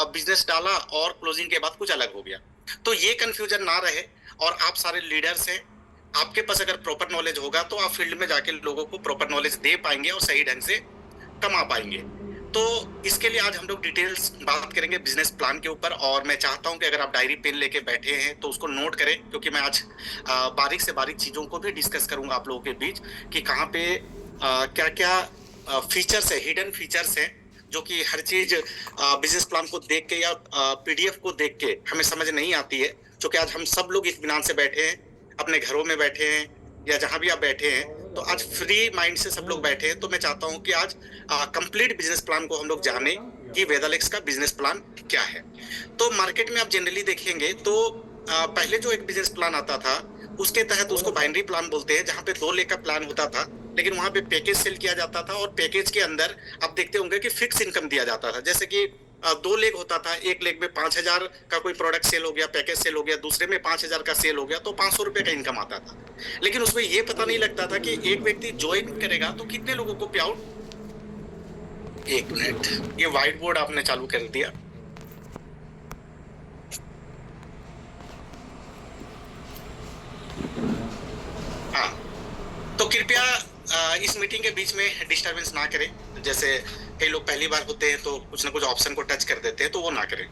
Business डाला और closing के बाद कुछ अलग हो गया। तो ये कंफ्यूजन ना रहे, और आप सारे लीडर्स हैं, आपके पास अगर प्रॉपर नॉलेज होगा तो आप फील्ड में जाके लोगों को प्रॉपर नॉलेज दे पाएंगे और सही ढंग से कमा पाएंगे। तो इसके लिए आज हम लोग डिटेल्स बात करेंगे बिजनेस प्लान के ऊपर, और मैं चाहता हूं कि अगर आप डायरी पेन लेके बैठे हैं तो उसको नोट करें, क्योंकि मैं आज बारीक से बारीक चीजों को भी डिस्कस करूंगा आप लोगों के बीच कि कहाँ पे क्या क्या फीचर्स है, हिडन फीचर्स है, जो कि हर चीज बिजनेस प्लान को देख के या पीडीएफ को देख के हमें समझ नहीं आती है। क्योंकि आज हम सब लोग इत्मीनान से बैठे हैं, अपने घरों में बैठे हैं या जहां भी आप बैठे हैं, तो आज फ्री माइंड से सब लोग बैठे हैं। तो मैं चाहता हूं कि आज कंप्लीट बिजनेस प्लान को हम लोग जाने कि वेदालेक्स का बिजनेस प्लान क्या है। तो मार्केट में आप जनरली देखेंगे तो पहले जो एक बिजनेस प्लान आता था उसके तहत उसको बाइनरी प्लान बोलते हैं, जहां पे 2 लेख का प्लान होता था, लेकिन वहां पे पैकेज सेल किया जाता था, और पैकेज के अंदर आप देखते होंगे कि फिक्स इनकम दिया जाता था। जैसे कि 2 लेग होता था, एक लेग में 5,000 का कोई प्रोडक्ट सेल हो गया, पैकेज सेल हो गया, दूसरे में 5,000 का सेल हो गया, तो 500 रुपए का इनकम आता था। लेकिन उसमें ये पता नहीं लगता था कि एक व्यक्ति ज्वाइन करेगा तो कितने लोगों को पे आउट। एक मिनट, ये व्हाइट बोर्ड आपने चालू कर दिया। हाँ, तो कृपया इस मीटिंग के बीच में डिस्टरबेंस ना करें। जैसे कई लोग पहली बार होते हैं तो कुछ ना कुछ ऑप्शन को टच कर देते हैं, तो वो ना करें।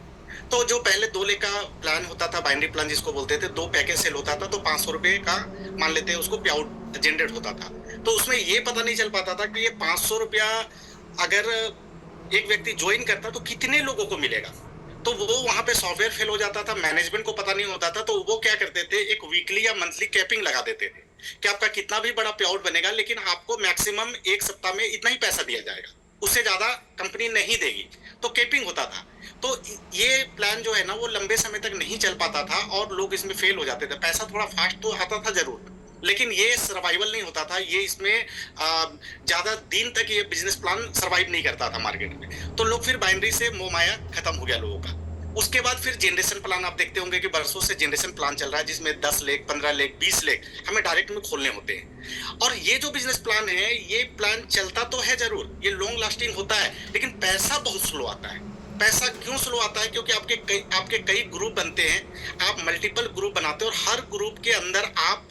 तो जो पहले 2 लेख का प्लान होता था, बाइनरी प्लान जिसको बोलते थे, 2 पैकेज सेल होता था, तो 500 रुपए का मान लेते हैं उसको पे आउट जनरेट होता था। तो उसमें ये पता नहीं चल पाता था कि ये 500 रुपया अगर एक व्यक्ति ज्वाइन करता तो कितने लोगों को मिलेगा। तो वो वहां पे सॉफ्टवेयर फेल हो जाता था, मैनेजमेंट को पता नहीं होता था, तो वो क्या करते थे, एक वीकली या मंथली कैपिंग लगा देते थे कि आपका कितना भी बड़ा पे आउट बनेगा, लेकिन आपको मैक्सिमम एक सप्ताह में इतना ही पैसा दिया जाएगा, उससे ज्यादा कंपनी नहीं देगी। तो कैपिंग होता था। तो ये प्लान जो है ना, वो लंबे समय तक नहीं चल पाता था और लोग इसमें फेल हो जाते थे। पैसा थोड़ा फास्ट तो आता था जरूर, लेकिन ये सर्वाइवल नहीं होता था। ये इसमें ज्यादा दिन तक ये बिजनेस प्लान सर्वाइव नहीं करता था मार्केट में। तो लोग फिर बाइनरी से मोह माया खत्म हो गया लोगों का। उसके बाद फिर जनरेशन प्लान आप देखते होंगे कि बरसों से जनरेशन प्लान चल रहा है, जिसमें 10 लेख, 15 लेख, 20 लेख हमें डायरेक्ट में खोलने होते हैं। और ये जो बिजनेस प्लान है, ये प्लान चलता तो है जरूर, ये लॉन्ग लास्टिंग होता है, लेकिन पैसा बहुत स्लो आता है। पैसा क्यों स्लो आता है? क्योंकि आपके कई ग्रुप बनते हैं, आप मल्टीपल ग्रुप बनाते हैं, और हर ग्रुप के अंदर आप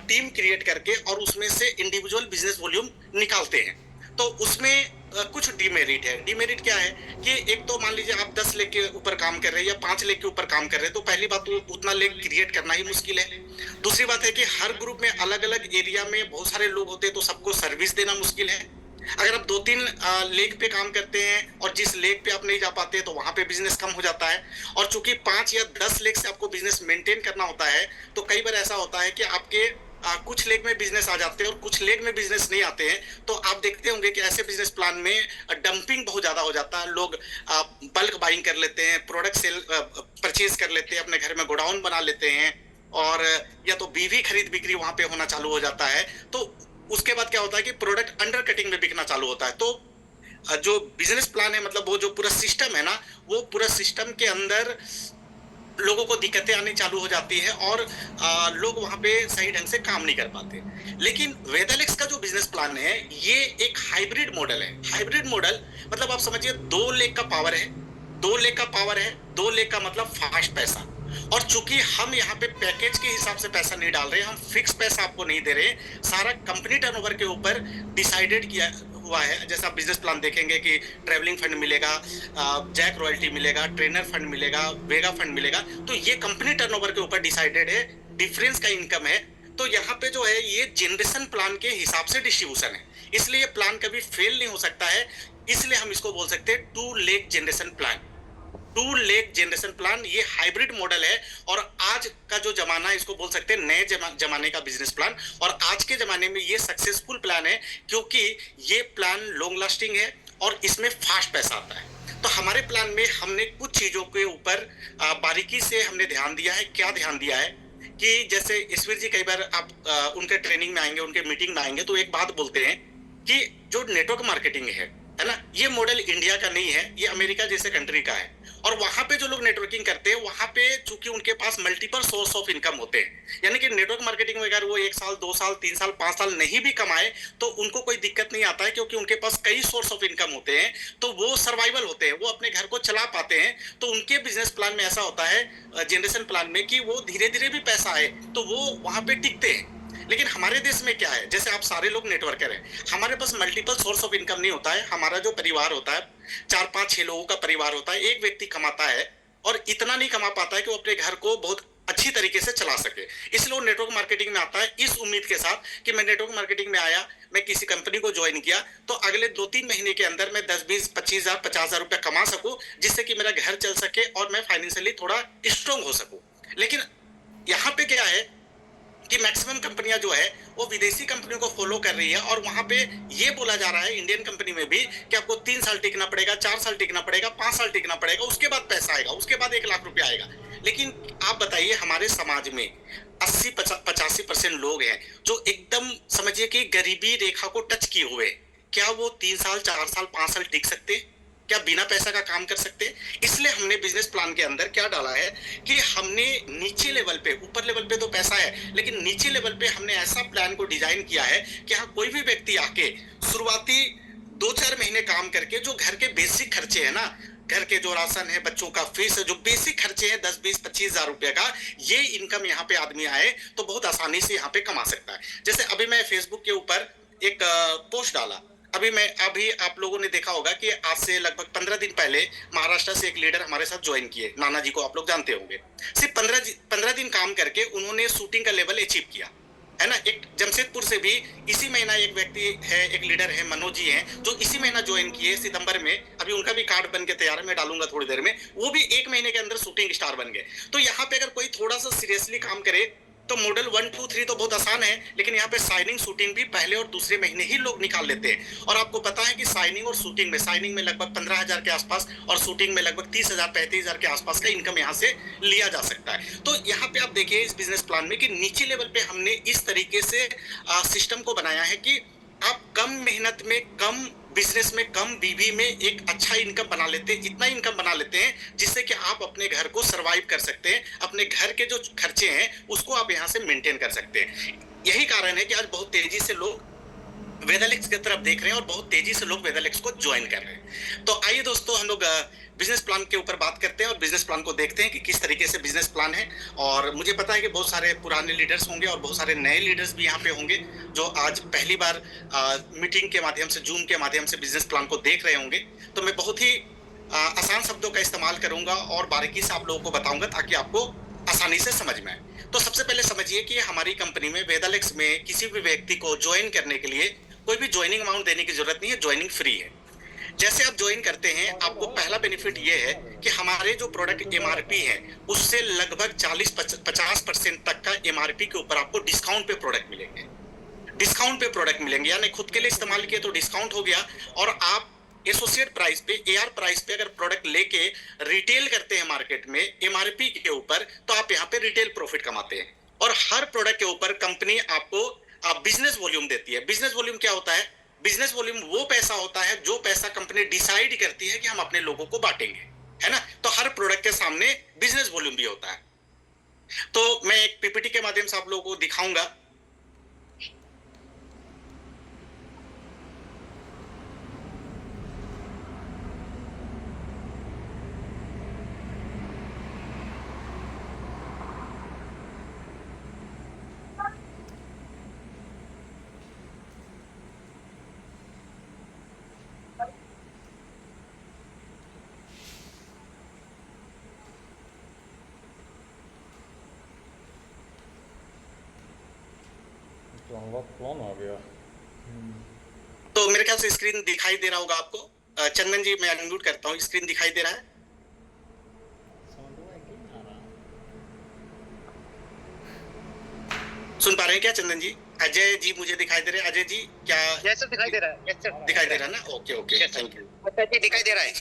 टीम क्रिएट करके और उसमें से इंडिविजुअल बिजनेस वॉल्यूम निकालते हैं। तो उसमें कुछ डिमेरिट है। डिमेरिट क्या है कि एक तो मान लीजिए आप 10 लेख के ऊपर काम कर रहे हैं या 5 लेख के ऊपर काम कर रहे हैं, तो पहली बात तो उतना लेख क्रिएट करना ही मुश्किल है। दूसरी बात है कि हर ग्रुप में अलग अलग एरिया में बहुत सारे लोग होते हैं, तो सबको सर्विस देना मुश्किल है। अगर आप 2-3 लेख पे काम करते हैं और जिस लेख पे आप नहीं जा पाते तो वहां पे बिजनेस कम हो जाता है। और चूंकि 5 या 10 लेख से आपको बिजनेस मेंटेन करना होता है, तो कई बार ऐसा होता है कि आपके कुछ लेग में बिजनेस आ जाते हैं और कुछ लेग में बिजनेस नहीं आते हैं। तो आप देखते होंगे कि ऐसे बिजनेस प्लान में डंपिंग बहुत ज्यादा हो जाता है। लोग बल्क बाइंग कर लेते हैं, प्रोडक्ट सेल परचेज कर लेते हैं, अपने घर में गोडाउन बना लेते हैं, और या तो बीवी खरीद बिक्री वहां पे होना चालू हो जाता है। तो उसके बाद क्या होता है कि प्रोडक्ट अंडर कटिंग में बिकना चालू होता है। तो जो बिजनेस प्लान है, मतलब वो जो पूरा सिस्टम है ना, वो पूरा सिस्टम के अंदर लोगों को दिक्कतें आनी चालू हो जाती है और लोग वहां पे सही ढंग से काम नहीं कर पाते। लेकिन वेदालेक्स का जो बिजनेस प्लान है, ये एक हाइब्रिड मॉडल है। हाइब्रिड मॉडल मतलब आप समझिए 2 लेख का पावर है, 2 लेख का पावर है, 2 लेख का मतलब फास्ट पैसा। और चूंकि हम यहाँ पे पैकेज के हिसाब से पैसा नहीं डाल रहे, हम फिक्स पैसा आपको नहीं दे रहे, सारा कंपनी टर्नओवर के ऊपर डिसाइडेड किया हुआ है। जैसा आप बिजनेस प्लान देखेंगे कि ट्रेवलिंग फंड मिलेगा, जैक रॉयल्टी मिलेगा, ट्रेनर फंड मिलेगा, वेगा फंड मिलेगा, तो ये कंपनी टर्नओवर के ऊपर डिसाइडेड है, डिफरेंस का इनकम है। तो यहाँ पे जो है ये जनरेशन प्लान के हिसाब से डिस्ट्रीब्यूशन है, इसलिए ये प्लान कभी फेल नहीं हो सकता है। इसलिए हम इसको बोल सकते हैं 2 लेख जनरेशन प्लान। 2 लेख जनरेशन प्लान ये हाइब्रिड मॉडल है, और आज का जो जमाना है इसको बोल सकते हैं नए जमाने का बिजनेस प्लान। और आज के जमाने में ये सक्सेसफुल प्लान है, क्योंकि ये प्लान लॉन्ग लास्टिंग है और इसमें फास्ट पैसा आता है। तो हमारे प्लान में हमने कुछ चीजों के ऊपर बारीकी से हमने ध्यान दिया है। क्या ध्यान दिया है कि जैसे ईश्वर जी कई बार आप उनके ट्रेनिंग में आएंगे, उनके मीटिंग में आएंगे, तो एक बात बोलते हैं कि जो नेटवर्क मार्केटिंग है ना, ये मॉडल इंडिया का नहीं है, ये अमेरिका जैसे कंट्री का है। और वहां पे जो लोग नेटवर्किंग करते हैं वहां पे चूंकि उनके पास मल्टीपल सोर्स ऑफ इनकम होते हैं, यानी कि नेटवर्क मार्केटिंग में अगर वो 1 साल 2 साल 3 साल 5 साल नहीं भी कमाए तो उनको कोई दिक्कत नहीं आता है, क्योंकि उनके पास कई सोर्स ऑफ इनकम होते हैं, तो वो सर्वाइवल होते हैं, वो अपने घर को चला पाते हैं। तो उनके बिजनेस प्लान में ऐसा होता है, जनरेशन प्लान में, कि वो धीरे धीरे भी पैसा आए तो वो वहां पे टिकते हैं। लेकिन हमारे देश में क्या है, जैसे आप सारे लोग नेटवर्कर हैं, हमारे पास मल्टीपल सोर्स ऑफ इनकम नहीं होता है। हमारा जो परिवार होता है 4 5 6 लोगों का परिवार होता है, एक व्यक्ति कमाता है और इतना नहीं कमा पाता है कि वो अपने घर को बहुत अच्छी तरीके से चला सके, इसलिए वो नेटवर्क मार्केटिंग में आता है इस उम्मीद के साथ कि मैं नेटवर्क मार्केटिंग में आया, मैं किसी कंपनी को ज्वाइन किया तो अगले 2 3 महीने के अंदर मैं 10 20 25 हजार 50 हजार रुपया कमा सकूं, जिससे कि मेरा घर चल सके और मैं फाइनेंशियली थोड़ा स्ट्रांग हो सकूं। लेकिन यहाँ पे क्या है कि मैक्सिमम कंपनियां जो है वो विदेशी कंपनियों को फॉलो कर रही है, और वहां पे ये बोला जा रहा है इंडियन कंपनी में भी कि आपको 3 साल टिकना पड़ेगा, 4 साल टिकना पड़ेगा, 5 साल टिकना पड़ेगा, उसके बाद पैसा आएगा, उसके बाद 1 लाख रुपया आएगा। लेकिन आप बताइए हमारे समाज में 80 85% लोग हैं जो एकदम समझिए कि गरीबी रेखा को टच किए हुए, क्या वो 3 साल 4 साल 5 साल टिक सकते हैं? क्या बिना पैसा का काम कर सकते हैं? इसलिए हमने बिजनेस प्लान के अंदर क्या डाला है कि हमने नीचे लेवल पे, ऊपर लेवल पे तो पैसा है लेकिन नीचे लेवल पे हमने ऐसा प्लान को डिजाइन किया है कि हाँ कोई भी व्यक्ति आके शुरुआती 2 4 महीने काम करके जो घर के बेसिक खर्चे है ना, घर के जो राशन है, बच्चों का फीस है, जो बेसिक खर्चे हैं 10 20 25 हजार रुपए का, ये इनकम यहाँ पे आदमी आए तो बहुत आसानी से यहाँ पे कमा सकता है। जैसे अभी मैं फेसबुक के ऊपर एक पोस्ट डाला, अभी आप लोगों ने देखा होगा कि आज से लगभग 15 दिन पहले महाराष्ट्र से एक लीडर हमारे साथ ज्वाइन किए, नाना जी को आप लोग जानते होंगे। सिर्फ 15 दिन काम करके उन्होंने शूटिंग का लेवल अचीव किया है ना। एक जमशेदपुर से भी इसी महीना एक व्यक्ति है, एक लीडर है, मनोज जी हैं, जो इसी महीना ज्वाइन किए सितंबर में। अभी उनका भी कार्ड बन के तैयार है, मैं डालूंगा थोड़ी देर में। वो भी 1 महीने के अंदर शूटिंग स्टार बन गए। तो यहाँ पे अगर कोई थोड़ा सा सीरियसली काम करे तो मॉडल 1 2 3 तो बहुत आसान है, लेकिन यहाँ पे साइनिंग शूटिंग भी पहले और दूसरे महीने ही लोग निकाल लेते हैं। और आपको पता है कि साइनिंग और शूटिंग में लगभग 15 हजार के आसपास और शूटिंग में लगभग 30 हजार 35 हजार के आसपास का इनकम यहाँ से लिया जा सकता है। तो यहाँ पे आप देखिए इस बिजनेस प्लान में कि नीचे लेवल पे हमने इस तरीके से सिस्टम को बनाया है कि आप कम मेहनत में, कम बिजनेस में, कम बीवी में एक अच्छा इनकम बना लेते हैं, इतना इनकम बना लेते हैं जिससे कि आप अपने घर को सरवाइव कर सकते हैं, अपने घर के जो खर्चे हैं उसको आप यहाँ से मेंटेन कर सकते हैं। यही कारण है कि आज बहुत तेजी से लोग वेदालेक्स की तरफ देख रहे हैं और बहुत तेजी से लोग वेदालेक्स को ज्वाइन कर रहे हैं। तो आइए दोस्तों हम लोग बिजनेस प्लान के ऊपर बात करते हैं और बिजनेस प्लान को देखते हैं कि किस तरीके से बिजनेस प्लान है। और मुझे पता है कि बहुत सारे पुराने लीडर्स होंगे और बहुत सारे नए लीडर्स भी यहाँ पे होंगे जो आज पहली बार मीटिंग के माध्यम से, जूम के माध्यम से बिजनेस प्लान को देख रहे होंगे। तो मैं बहुत ही आसान शब्दों का इस्तेमाल करूंगा और बारीकी से आप लोगों को बताऊंगा ताकि आपको आसानी से समझ में आए। तो सबसे पहले समझिए कि हमारी कंपनी में, वेदालेक्स में, किसी भी व्यक्ति को ज्वाइन करने के लिए कोई भी ज्वाइनिंग अमाउंट देने की जरूरत नहीं है, ज्वाइनिंग फ्री है। जैसे आप ज्वाइन करते हैं आपको पहला बेनिफिट ये है कि हमारे जो प्रोडक्ट एमआरपी है उससे लगभग 40-50% तक का एमआरपी के ऊपर आपको डिस्काउंट पे प्रोडक्ट मिलेंगे। डिस्काउंट पे प्रोडक्ट मिलेंगे, यानी खुद के लिए इस्तेमाल किए तो डिस्काउंट हो गया, और आप एसोसिएट प्राइस पे, एआर प्राइस पे अगर प्रोडक्ट लेके रिटेल करते हैं मार्केट में एमआरपी के ऊपर, तो आप यहाँ पे रिटेल प्रॉफिट कमाते हैं। और हर प्रोडक्ट के ऊपर कंपनी आपको बिजनेस वॉल्यूम देती है। बिजनेस वॉल्यूम क्या होता है? बिजनेस वॉल्यूम वो पैसा होता है जो पैसा कंपनी डिसाइड करती है कि हम अपने लोगों को बांटेंगे, है ना। तो हर प्रोडक्ट के सामने बिजनेस वॉल्यूम भी होता है। तो मैं एक पीपीटी के माध्यम से आप लोगों को दिखाऊंगा। प्लान आ गया। तो मेरे ख्याल से स्क्रीन दिखाई दे रहा होगा आपको। चंदन जी मैं अनम्यूट करता हूँ, स्क्रीन दिखाई दे रहा है? सुन पा रहे हैं क्या चंदन जी? अजय जी मुझे दिखाई दे रहे हैं। अजय जी क्या? यस सर, दिखाई दे रहा है। यस सर, दिखाई दे रहा है ना? Okay okay, thank you. अच्छा जी, दिखाई दे रहा है।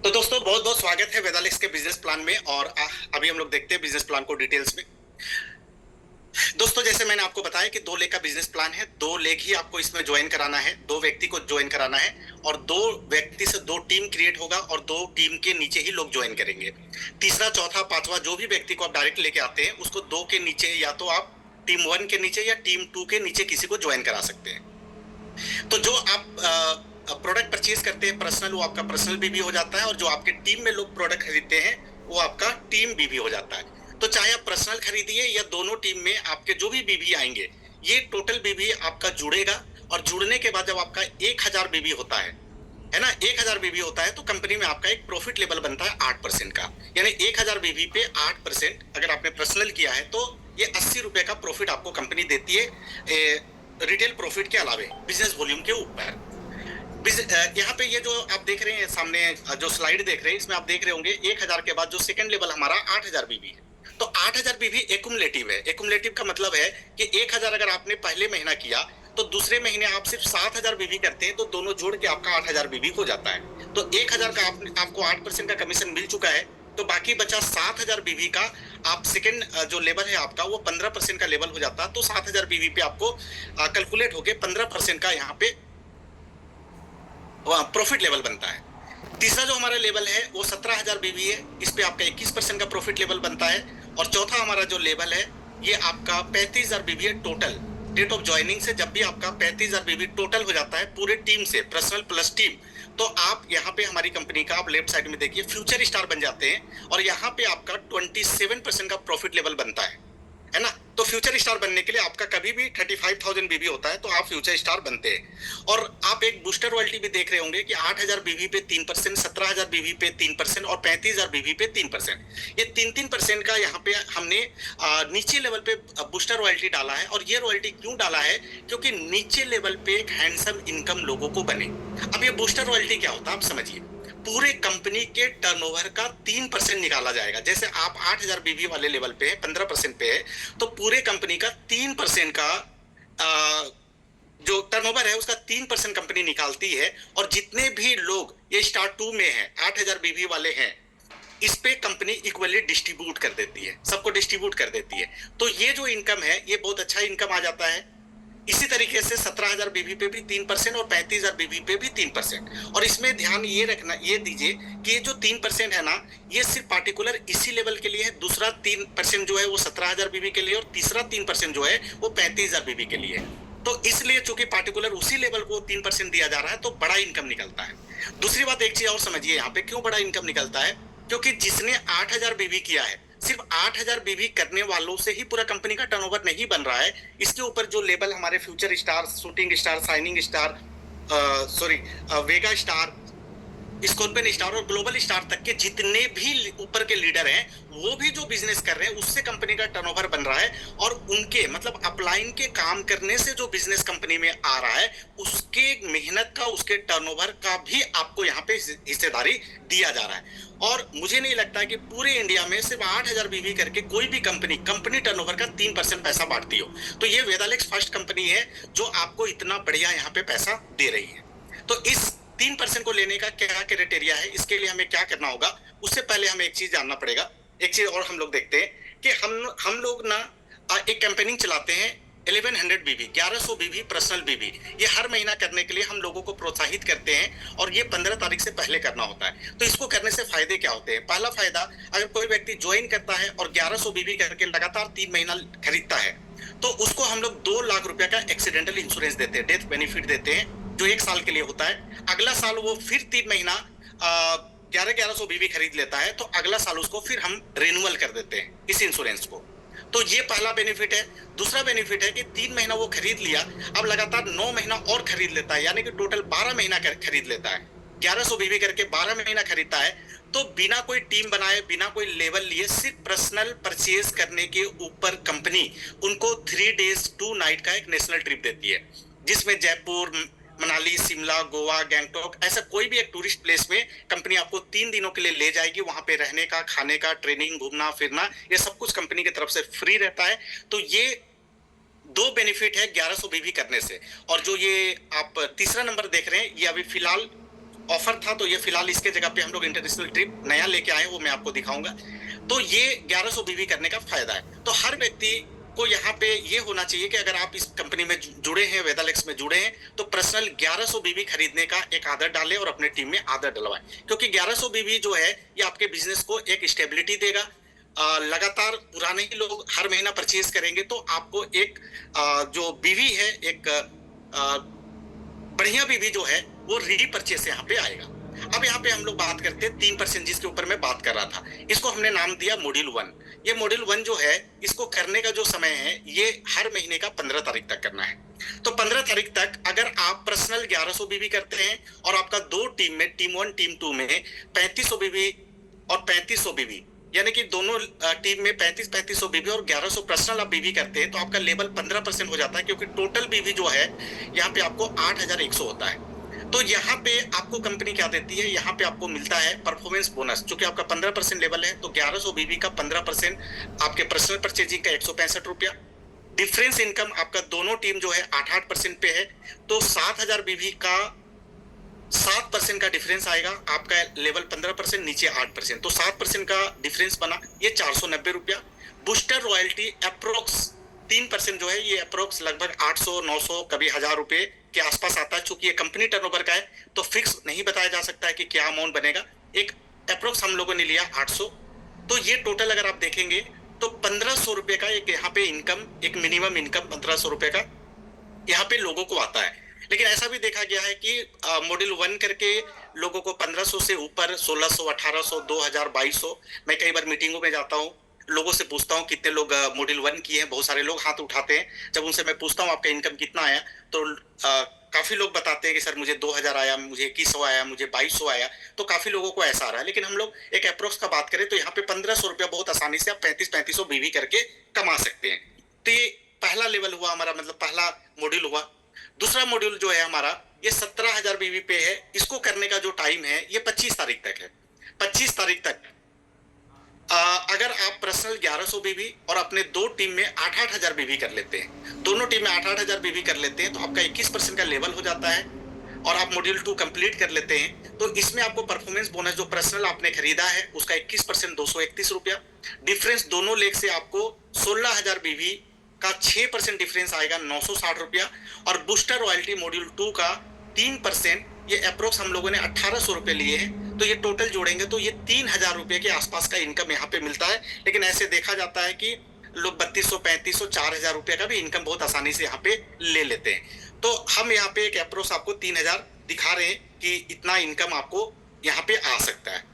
तो दोस्तों बहुत बहुत स्वागत है वेदालेक्स के बिजनेस प्लान में। और अभी हम लोग देखते हैं बिजनेस प्लान को डिटेल्स में। दोस्तों जैसे मैंने आपको बताया कि 2 लेग का बिजनेस प्लान है, 2 लेग ही आपको इसमें ज्वाइन कराना है, 2 व्यक्ति को ज्वाइन कराना है। और 2 व्यक्ति से 2 टीम क्रिएट होगा और 2 टीम के नीचे ही लोग ज्वाइन करेंगे। तीसरा, चौथा, पांचवा जो भी व्यक्ति को आप डायरेक्ट लेके आते हैं उसको 2 के नीचे या तो आप टीम 1 के नीचे या टीम 2 के नीचे किसी को ज्वाइन करा सकते हैं। तो जो आप प्रोडक्ट परचेज करते हैं पर्सनल, वो आपका पर्सनल बीबी हो जाता है, और जो आपके टीम में लोग प्रोडक्ट खरीदते हैं वो आपका टीम बीबी हो जाता है। तो चाहे आप पर्सनल खरीदिए या दोनों टीम में आपके जो भी बीबी आएंगे, ये टोटल बीबी आपका जुड़ेगा, और जुड़ने के बाद जब आपका 1000 बीबी होता है ना, 1000 बीबी होता है तो कंपनी में आपका एक प्रॉफिट लेवल बनता है 8% का। यानी 1000 बीबी पे 8% अगर आपने पर्सनल किया है तो ये 80 रुपए का प्रॉफिट आपको कंपनी देती है, रिटेल प्रॉफिट के अलावे बिजनेस वॉल्यूम के ऊपर। यहाँ पे ये जो आप देख रहे हैं सामने जो स्लाइड देख रहे हैं, इसमें आप देख रहे होंगे 1000 के बाद जो सेकंड लेवल हमारा 8000 बीबी है। तो 8000 बीबी एक्युमुलेटिव है। एक्युमुलेटिव का मतलब है कि 1000 अगर आपने पहले महीना किया तो दूसरे महीने आप सिर्फ 7000 बीबी करते हैं, तो दोनों जोड़ के आपका 8000 बीबी हो जाता है। तो 1000 का आपको 8% का कमीशन मिल चुका है, तो बाकी बचा 7000 बीबी का आप सेकंड जो लेवल है आपका वो 15% का लेवल हो जाता है। तो 7000 बीबी पे आपको कैलकुलेट होके 15% का यहाँ पे प्रॉफिट लेवल बनता है। तीसरा जो हमारा लेवल है वो 17000 बीबी है, इस पे आपका 21% का प्रॉफिट लेवल बनता है। और चौथा हमारा जो लेवल है ये आपका 35000 बीबी है टोटल। डेट ऑफ ज्वाइनिंग से जब भी आपका 35000 बीबी टोटल हो जाता है पूरे टीम से, पर्सनल प्लस टीम, तो आप यहाँ पे हमारी कंपनी का आप लेफ्ट साइड में देखिए फ्यूचर स्टार बन जाते हैं, और यहाँ पे आपका 27% का प्रॉफिट लेवल बनता है ना। तो फ्यूचर स्टार बनने के लिए आपका कभी भी 35000 बीबी होता है तो आप फ्यूचर स्टार बनते हैं। और आप एक बूस्टर रॉयल्टी भी देख रहे होंगे कि 8000 बीबी पे 3%, 17000 बीबी पे 3% और 35000 बीबी पे 3%। ये 3% का यहाँ पे हमने नीचे लेवल पे बूस्टर रॉयल्टी डाला है। और ये रॉयल्टी क्यों डाला है? क्योंकि नीचे लेवल पे एक हैंडसम इनकम लोगों को बने। अब ये बूस्टर रॉयल्टी क्या होता है आप समझिए। पूरे कंपनी के टर्नओवर का 3% निकाला जाएगा। जैसे आप 8000 बीबी वाले लेवल पे 15% पे है, तो पूरे कंपनी का 3% का जो टर्नओवर है उसका 3% कंपनी निकालती है। और जितने भी लोग ये स्टार 2 में है 8000 बीबी वाले हैं, इस पे कंपनी इक्वली डिस्ट्रीब्यूट कर देती है, सबको डिस्ट्रीब्यूट कर देती है। तो ये जो इनकम है ये बहुत अच्छा इनकम आ जाता है। इसी तरीके से 17000 बीबी पे भी 3% और 35000 बीबी पे भी 3%। और इसमें ध्यान ये रखना, ये दीजिए कि ये जो 3% है ना, ये सिर्फ पार्टिकुलर इसी लेवल के लिए है। दूसरा 3% जो है वो 17000 बीबी के लिए, और तीसरा 3% जो है वो 35000 बीबी के लिए। तो इसलिए चूंकि पार्टिकुलर उसी लेवल को 3% दिया जा रहा है तो बड़ा इनकम निकलता है। दूसरी बात एक चीज और समझिए, यहाँ पे क्यों बड़ा इनकम निकलता है? क्योंकि जिसने 8000 बीबी किया है, सिर्फ 8000 बीबी करने वालों से ही पूरा कंपनी का टर्नओवर नहीं बन रहा है। इसके ऊपर जो लेवल हमारे future star, shooting star, shining star, Vega star, scorpion star और ग्लोबल स्टार तक के जितने भी ऊपर के लीडर हैं, वो भी जो बिजनेस कर रहे हैं उससे कंपनी का टर्नओवर बन रहा है। और उनके मतलब अपलाइन के काम करने से जो बिजनेस कंपनी में आ रहा है उसके मेहनत का, उसके टर्नओवर का भी आपको यहाँ पे हिस्सेदारी दिया जा रहा है। और मुझे नहीं लगता कि पूरे इंडिया में सिर्फ 8000 बीबी करके कोई भी कंपनी टर्नओवर का 3% पैसा बांटती हो। तो ये वेदालेक्स फर्स्ट कंपनी है जो आपको इतना बढ़िया यहाँ पे पैसा दे रही है। तो इस 3% को लेने का क्या क्राइटेरिया है, इसके लिए हमें क्या करना होगा? उससे पहले हमें एक चीज जानना पड़ेगा। एक चीज और हम लोग देखते हैं कि हम लोग ना एक कैंपेनिंग चलाते हैं 1100 बीबी, 1100 बीबी पर्सनल बीबी। ये हर महीना करने के लिए हम लोगों को प्रोत्साहित करते हैं, और ये 15 तारीख से पहले करना होता है। तो इसको करने से फायदे क्या होते हैं? पहला फायदा, अगर कोई व्यक्ति ज्वाइन करता है और 1100 बीबी करके लगातार 3 महीना खरीदता है, तो उसको हम लोग 2 लाख रुपए का एक्सीडेंटल इंश्योरेंस देते हैं, डेथ बेनिफिट देते हैं, जो 1 साल के लिए होता है। अगला साल वो फिर 3 महीना 1100 बीबी खरीद लेता है, तो अगला साल उसको फिर हम रिन्यूअल कर देते हैं इस इंश्योरेंस को। तो ये पहला बेनिफिट है। दूसरा बेनिफिट है कि 3 महीना वो खरीद लिया, अब लगातार 9 महीना और खरीद लेता है, यानी कि टोटल 12 महीना खरीद लेता है। 1100 बीबी करके 12 महीना खरीदता है, तो बिना कोई टीम बनाए, बिना कोई लेवल लिए, सिर्फ पर्सनल परचेज करने के ऊपर कंपनी उनको 3 days 2 night का एक नेशनल ट्रिप देती है, जिसमें जयपुर, मनाली, शिमला, गोवा, गैंगटॉक, ऐसा कोई भी एक टूरिस्ट प्लेस में कंपनी आपको 3 दिनों के लिए ले जाएगी। वहां पे रहने का, खाने का, ट्रेनिंग, घूमना फिरना, ये सब कुछ कंपनी की तरफ से फ्री रहता है। तो ये 2 बेनिफिट है 1100 बीबी करने से। और जो ये आप तीसरा नंबर देख रहे हैं, ये अभी फिलहाल ऑफर था, तो ये फिलहाल इसके जगह पे हम लोग इंटरनेशनल ट्रिप नया लेके आए, वो मैं आपको दिखाऊंगा। तो ये 1100 बीबी करने का फायदा है। तो हर व्यक्ति आपको यहाँ पे ये होना चाहिए कि अगर आप इस कंपनी में जुड़े हैं, वेदालेक्स में जुड़े हैं, तो पर्सनल 1100 बीबी खरीदने का एक आदत डालें और अपने टीम में आदत डलवाएं, क्योंकि 1100 बीबी जो है ये आपके बिजनेस को एक स्टेबिलिटी देगा। लगातार पुराने ही लोग हर महीना परचेज करेंगे तो आपको एक जो बीवी है, एक बढ़िया बीवी जो है वो रीपरचेज से यहाँ पे आएगा। अब यहाँ पे हम लोग बात करते हैं 3% जिसके ऊपर मैं बात कर रहा था, इसको हमने नाम दिया मॉड्यूल 1। ये मॉड्यूल 1 जो है, इसको करने का जो समय है ये हर महीने का 15 तारीख तक करना है। तो 15 तारीख तक अगर आप पर्सनल 1100 बीबी करते हैं और आपका दो टीम में, टीम 1 टीम 2 में 3500 बीबी और 3500 बीबी, यानी कि दोनों टीम में 3500 बीबी और 1100 पर्सनल आप बीबी करते हैं तो आपका लेवल 15% हो जाता है, क्योंकि टोटल बीबी जो है यहाँ पे आपको 8100 होता है। तो यहाँ पे आपको कंपनी क्या देती है, यहाँ पे आपको मिलता है परफॉर्मेंस बोनस, जो कि आपका 15% लेवल है। तो 1100 बीबी का 15% आपके पर्सनल परचेजिंग का 165 रुपया। डिफरेंस इनकम आपका दोनों टीम जो है 8% पे है, तो 7000 बीबी का 7% का डिफरेंस आएगा। आपका लेवल 15%, नीचे 8%, तो 7% का डिफरेंस बना, ये 490 रुपया। बूस्टर रॉयल्टी अप्रोक्स 3% जो है, ये अप्रोक्स लगभग 800, 900, कभी 1000 रुपए के आसपास आता है। चूंकि ये कंपनी टर्नओवर का है तो फिक्स नहीं बताया जा सकता है कि क्या अमाउंट बनेगा। एक अप्रोक्स हम लोगों ने लिया 800। तो ये टोटल अगर आप देखेंगे तो 1500 रुपए का एक यहाँ पे इनकम, एक मिनिमम इनकम 1500 रुपए का यहाँ पे लोगों को आता है। लेकिन ऐसा भी देखा गया है कि मॉड्यूल 1 करके लोगों को 1500 से ऊपर 1600, 1800, 2000, 2200, मैं कई बार मीटिंगों में जाता हूँ, लोगों से पूछता हूँ कितने लोग मॉड्यूल 1 किए हैं। बहुत सारे लोग हाथ उठाते हैं। जब उनसे मैं पूछता हूँ आपका इनकम कितना आया, तो काफी लोग बताते हैं कि सर मुझे 2000 आया, मुझे 2100 आया, मुझे 2200 आया। तो काफी लोगों को ऐसा आ रहा है। लेकिन हम लोग एक अप्रोक्स का बात करें तो यहाँ पे 1500 रुपया बहुत आसानी से आप 3500 बीवी करके कमा सकते हैं। तो ये पहला लेवल हुआ हमारा, मतलब पहला मॉड्यूल हुआ। दूसरा मॉड्यूल जो है हमारा, ये 17000 बीवी पे है। इसको करने का जो टाइम है ये 25 तारीख तक है। 25 तारीख तक अगर आप पर्सनल 1100 बीवी और अपने दो टीम में 8-8000 बीवी कर लेते हैं, दोनों टीम में 8-8000 बीवी कर लेते हैं, तो आपका 21% का लेवल हो जाता है और आप मॉड्यूल 2 कंप्लीट कर लेते हैं। तो इसमें आपको परफॉर्मेंस बोनस जो पर्सनल आपने खरीदा है उसका 21%, 231 रुपया। डिफरेंस दोनों लेग से आपको 16000 बीवी का 6% डिफरेंस आएगा, 960 रुपया। और बूस्टर रॉयल्टी मॉड्यूल 2 का 3%, ये अप्रोक्स हम लोगों ने 1800 रुपए लिए हैं। तो ये टोटल जोड़ेंगे तो ये 3000 रुपए के आसपास का इनकम यहाँ पे मिलता है। लेकिन ऐसे देखा जाता है कि लोग 3200, 3500, 4000 रुपए का भी इनकम बहुत आसानी से यहाँ पे ले लेते हैं। तो हम यहाँ पे एक अप्रोक्स आपको 3000 दिखा रहे हैं कि इतना इनकम आपको यहाँ पे आ सकता है।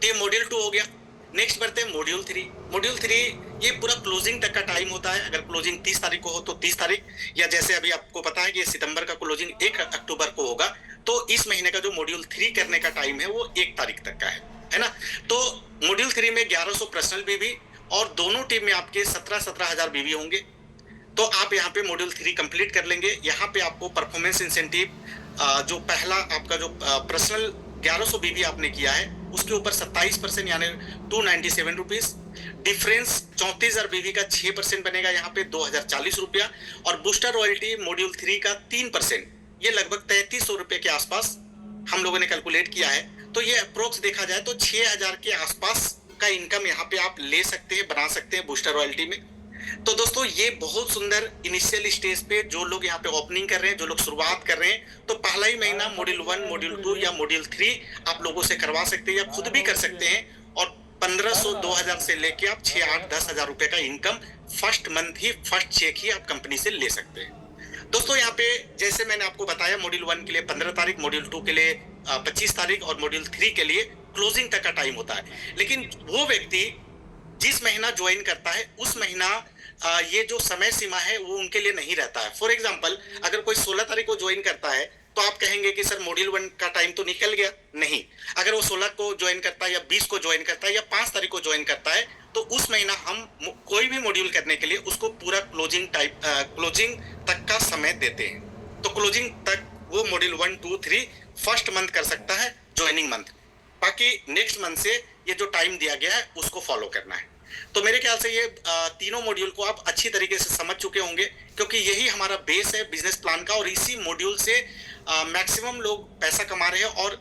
ये मॉड्यूल 2 हो गया। नेक्स्ट बढ़ते हैं मॉड्यूल 3। मॉड्यूल 3 ये पूरा क्लोजिंग तक का टाइम होता है। अगर क्लोजिंग 30 तारीख को हो तो 30 तारीख, या जैसे अभी आपको पता है कि सितंबर का क्लोजिंग 1 अक्टूबर को होगा, तो इस महीने का जो मॉड्यूल 3 करने का टाइम है वो 1 तारीख तक का है ना। तो मॉड्यूल 3 में 1100 पर्सनल बीवी और दोनों टीम में आपके 17,000 बीवी होंगे। तो आप यहाँ पे मॉड्यूल 3 कंप्लीट कर लेंगे। यहाँ पे आपको परफॉर्मेंस इंसेंटिव जो पहला आपका जो पर्सनल 1100 बीवी आपने किया है उसके ऊपर 27% यानी 297 रुपीज। डिफरेंस 34,000 बीवी का 6% बनेगा, यहाँ पे 2040 रुपया। और बूस्टर रॉयल्टी मॉड्यूल 3 का 3%, ये लगभग 3300 रुपए के आसपास हम लोगों ने कैलकुलेट किया है। तो ये अप्रोक्स देखा जाए तो 6000 के आसपास का इनकम यहाँ पे आप ले सकते हैं, बना सकते हैं बूस्टर रॉयल्टी में। तो दोस्तों ये बहुत सुंदर इनिशियल स्टेज पे जो लोग यहाँ पे ओपनिंग कर रहे हैं, जो लोग शुरुआत कर रहे हैं, तो पहला ही महीना मॉड्यूल 1, मॉड्यूल 2 या मॉड्यूल 3 आप लोगों से करवा सकते हैं या खुद भी कर सकते हैं। और 1500, 2000 से लेके आप 6, 8, 10,000 रुपए का इनकम फर्स्ट मंथ ही, फर्स्ट चेक ही आप कंपनी से ले सकते हैं। दोस्तों यहाँ पे जैसे मैंने आपको बताया, मॉड्यूल 1 के लिए 15 तारीख, मॉड्यूल 2 के लिए 25 तारीख और मॉड्यूल 3 के लिए क्लोजिंग तक का टाइम होता है। लेकिन वो व्यक्ति जिस महीना ज्वाइन करता है उस महीना ये जो समय सीमा है वो उनके लिए नहीं रहता है। फॉर एग्जांपल अगर कोई 16 तारीख को ज्वाइन करता है तो आप कहेंगे कि सर मॉड्यूल 1 का टाइम तो निकल गया। नहीं, अगर वो 16 को ज्वाइन करता है या 20 को ज्वाइन करता है या 5 तारीख को ज्वाइन करता है तो उस महीना हम कोई भी मॉड्यूल करने के लिए उसको पूरा क्लोजिंग तक का समय देते हैं। तो क्लोजिंग तक वो मॉड्यूल 1, 2, 3 फर्स्ट मंथ कर सकता है, ज्वाइनिंग मंथ। बाकी नेक्स्ट मंथ से ये जो टाइम दिया गया है उसको फॉलो करना है। तो मेरे ख्याल से ये तीनों मॉड्यूल को आप अच्छी तरीके से समझ चुके होंगे, क्योंकि यही हमारा बेस है बिजनेस प्लान का। और इसी मॉड्यूल से मैक्सिमम लोग पैसा कमा रहे हैं। और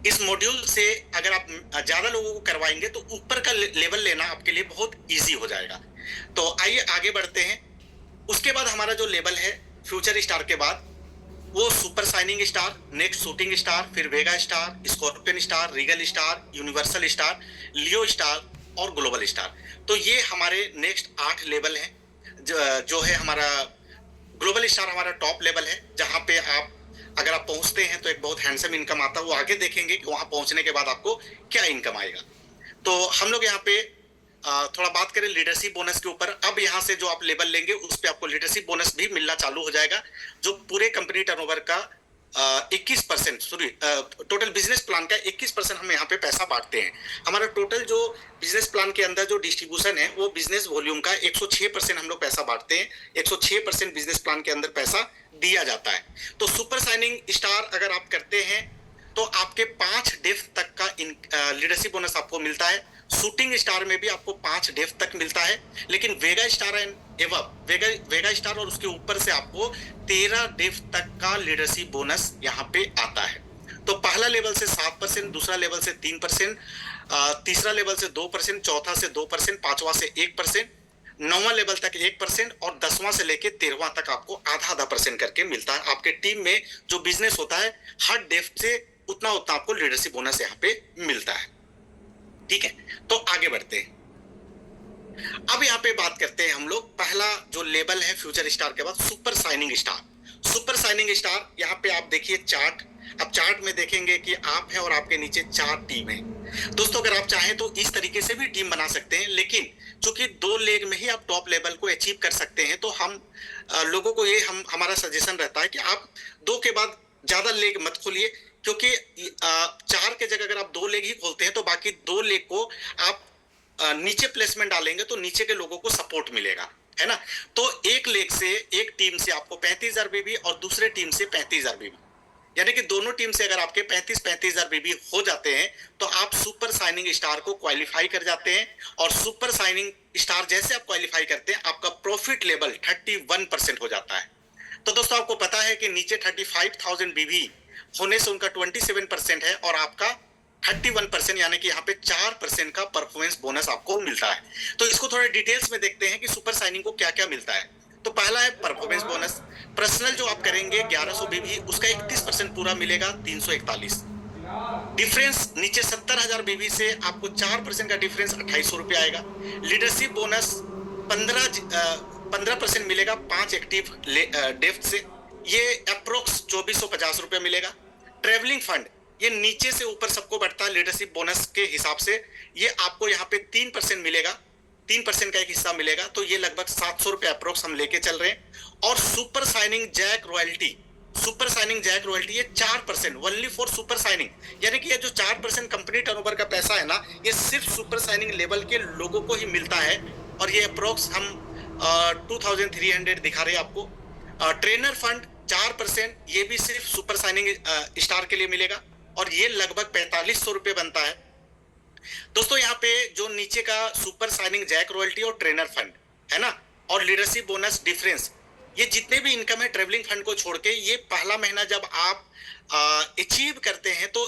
इस मॉड्यूल से अगर आप ज्यादा लोगों को करवाएंगे तो ऊपर का लेवल लेना आपके लिए बहुत इजी हो जाएगा। तो आइए आगे बढ़ते हैं। उसके बाद हमारा जो लेवल है फ्यूचर स्टार के बाद वो super shining star, next shooting star, फिर Vega star, scorpion star, regal star, universal star, Leo star और ग्लोबल स्टार। तो ये हमारे नेक्स्ट 8 लेवल हैं। जो है हमारा ग्लोबल स्टार हमारा टॉप लेवल है, जहां पे आप अगर आप पहुंचते हैं तो एक बहुत हैंडसम इनकम आता है। वो आगे देखेंगे कि वहां पहुंचने के बाद आपको क्या इनकम आएगा। तो हम लोग यहाँ पे थोड़ा बात करें लीडरशिप बोनस के ऊपर। अब यहाँ से जो आप लेवल लेंगे उस पे आपको लीडरशिप बोनस भी मिलना चालू हो जाएगा, जो पूरे कंपनी टर्नओवर का 21%, सॉरी टोटल बिजनेस प्लान का 21% हम यहाँ पे पैसा बांटते हैं। हमारा टोटल जो बिजनेस प्लान के अंदर जो डिस्ट्रीब्यूशन है वो बिजनेस वॉल्यूम का 106% हम लोग पैसा बांटते हैं। 106% बिजनेस प्लान के अंदर पैसा दिया जाता है। तो सुपर शाइनिंग स्टार अगर आप करते हैं तो आपके 5 डेफ तक का लीडरशिप बोनस आपको मिलता है। शूटिंग स्टार में भी आपको 5 डेफ तक मिलता है, लेकिन Vega star and above Vega star और उसके ऊपर से आपको 13 डेफ तक का लीडरशिप बोनस यहाँ पे आता है। तो पहला लेवल से 7%, दूसरा लेवल से 3%, तीसरा लेवल से 2%, चौथा से 2%, पांचवा से 1%, 9वां लेवल तक 1% और 10वां से लेके 13वां तक आपको आधा % करके मिलता है। आपके टीम में जो बिजनेस होता है हर डेफ से उतना आपको लीडरशिप बोनस यहाँ पे मिलता है। ठीक है, तो आगे बढ़ते हैं। अब यहाँ पे बात करते हैं हम लोग, पहला जो लेवल है फ्यूचर स्टार के बाद super shining star. Super shining star यहाँ पे आप देखिए चार्ट। अब चार्ट में देखेंगे कि आप हैं और आपके नीचे 4 टीम है। दोस्तों अगर आप चाहें तो इस तरीके से भी टीम बना सकते हैं, लेकिन चूंकि 2 लेग में ही आप टॉप लेवल को अचीव कर सकते हैं, तो हम लोगों को ये हमारा सजेशन रहता है कि आप 2 के बाद ज्यादा लेग मत खोलिए, क्योंकि 4 के जगह अगर आप 2 लेग ही खोलते हैं तो बाकी 2 लेग को आप नीचे प्लेसमेंट डालेंगे तो नीचे के लोगों को सपोर्ट मिलेगा, है ना। तो एक लेग से, एक टीम से आपको 35,000 बीबी और दूसरे टीम से 35,000 बीबी, यानी कि दोनों टीम से अगर आपके 35,000 बीबी हो जाते हैं तो आप सुपर शाइनिंग स्टार को क्वालिफाई कर जाते हैं। और सुपर शाइनिंग स्टार जैसे आप क्वालिफाई करते हैं आपका प्रॉफिट लेवल 31% हो जाता है। तो दोस्तों आपको पता है कि नीचे 35,000 बीबी होने से उनका 27% है और आपका 31%, यानी कि यहाँ पे 4% का परफॉर्मेंस बोनस आपको मिलता है। तो इसको थोड़े डिटेल्स में देखते हैं कि सुपर शाइनिंग को क्या क्या मिलता है। तो पहला है परफॉर्मेंस बोनस। पर्सनल जो आप करेंगे 1100 बीबी, उसका 31% पूरा मिलेगा, 341। डिफरेंस नीचे 70,000 बीबी से आपको 4% का डिफरेंस 2800 रुपये आएगा। लीडरशिप बोनस 15% मिलेगा 5 एक्टिव डेफ्ट से, ये अप्रोक्स 2450 रुपये मिलेगा। ट्रेवलिंग फंड ये नीचे से ऊपर सबको बढ़ता है लीडरशिप बोनस के हिसाब से, ये आपको यहाँ पे 3% मिलेगा, 3% का एक हिस्सा मिलेगा, तो ये लगभग 700 रुपये अप्रोक्स हम लेके चल रहे हैं। और super shining jack royalty, super shining jack royalty ये 4% ओनली फॉर सुपर शाइनिंग, यानी कि ये जो 4% कंपनी टर्नओवर का पैसा है ना, ये सिर्फ सुपर शाइनिंग लेवल के लोगों को ही मिलता है। और ये अप्रोक्स हम 2300 दिखा रहे हैं आपको। ट्रेनर फंड 4%, ये भी सिर्फ सुपर शाइनिंग स्टार के लिए मिलेगा और ये लगभग 4500 रुपये बनता है। दोस्तों यहाँ पे जो नीचे का सुपर शाइनिंग जैक रॉयल्टी और ट्रेनर फंड है ना, और लीडरशिप बोनस डिफरेंस, ये जितने भी इनकम है ट्रेवलिंग फंड को छोड़ के, ये पहला महीना जब आप अचीव करते हैं तो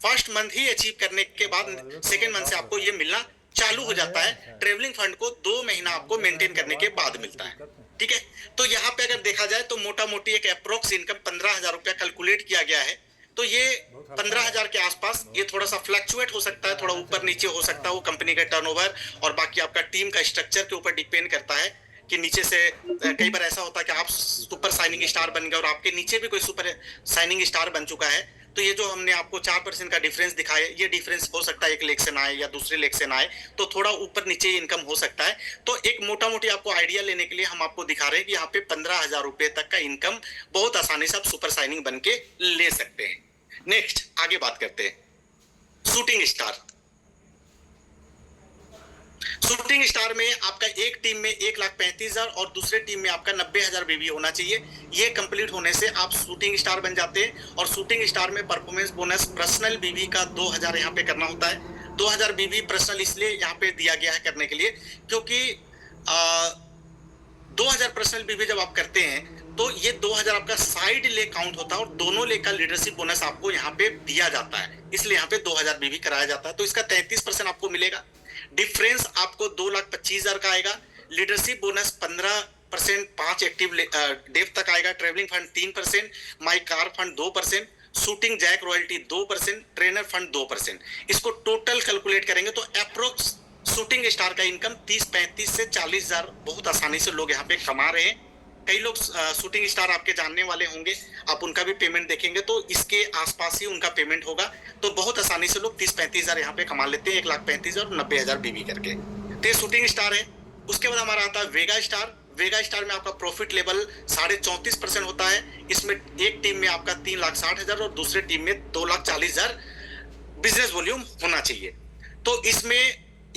फर्स्ट मंथ ही अचीव करने के बाद सेकेंड मंथ से आपको ये मिलना चालू हो जाता है। ट्रेवलिंग फंड को 2 महीना आपको मेंटेन करने के बाद मिलता है। ठीक है, तो यहाँ पे अगर देखा जाए तो मोटा मोटी एक अप्रोक्स इनकम 15,000 रुपया कैलकुलेट किया गया है। तो ये 15,000 के आसपास, ये थोड़ा सा फ्लक्चुएट हो सकता है, थोड़ा ऊपर नीचे हो सकता है, वो कंपनी का टर्नओवर और बाकी आपका टीम का स्ट्रक्चर के ऊपर डिपेंड करता है कि नीचे से कई बार ऐसा होता है कि आप सुपर शाइनिंग स्टार बन गए और आपके नीचे भी कोई सुपर शाइनिंग स्टार बन चुका है, तो ये जो हमने आपको 4% का डिफरेंस दिखाया, ये डिफरेंस हो सकता है एक लेग से ना आए या दूसरे लेग से ना आए, तो थोड़ा ऊपर नीचे इनकम हो सकता है। तो एक मोटा मोटी आपको आइडिया लेने के लिए हम आपको दिखा रहे हैं कि यहाँ पे 15,000 रुपये तक का इनकम बहुत आसानी से आप सुपर शाइनिंग बन के ले सकते हैं। नेक्स्ट आगे बात करते हैं शूटिंग स्टार। शूटिंग स्टार में आपका एक टीम में 1,35,000 और दूसरे टीम में आपका 90,000 बीबी होना चाहिए। ये कंप्लीट होने से आप शूटिंग स्टार बन जाते हैं। और शूटिंग स्टार में परफॉर्मेंस बोनस पर्सनल बीबी का 2,000 यहाँ पे करना होता है। 2,000 बीबी पर्सनल इसलिए यहाँ पे दिया गया है करने के लिए क्योंकि 2,000 पर्सनल बीबी जब आप करते हैं तो ये 2,000 आपका साइड ले काउंट होता है और दोनों ले का लीडरशिप बोनस आपको यहाँ पे दिया जाता है, इसलिए यहाँ पे 2,000 बीबी कराया जाता है। तो इसका 33% आपको मिलेगा। डिफरेंस आपको 2,25,000 का आएगा। लीडरशिप बोनस 15%, 5 एक्टिव डेव तक आएगा। Travelling fund 3%, my car fund 2%, shooting jack royalty 2%, trainer fund 2%। इसको टोटल कैलकुलेट करेंगे तो अप्रोक्स शूटिंग स्टार का इनकम 30-35 से 40,000 बहुत आसानी से लोग यहाँ पे कमा रहे हैं। कई लोग शूटिंग स्टार आपके जानने वाले होंगे, आप उनका भी पेमेंट देखेंगे तो इसके आसपास ही उनका पेमेंट होगा। तो बहुत आसानी से लोग 30-35 हजार यहाँ पे कमा लेते हैं, 1,35,000 और 90,000 बीवी करके। तो ये शूटिंग स्टार है। उसके बाद हमारा आता है वेगा स्टार। वेगा स्टार में आपका प्रॉफिट लेवल 34.5% होता है। इसमें एक टीम में आपका 3,60,000 और दूसरे टीम में 2,40,000 बिजनेस वॉल्यूम होना चाहिए। तो इसमें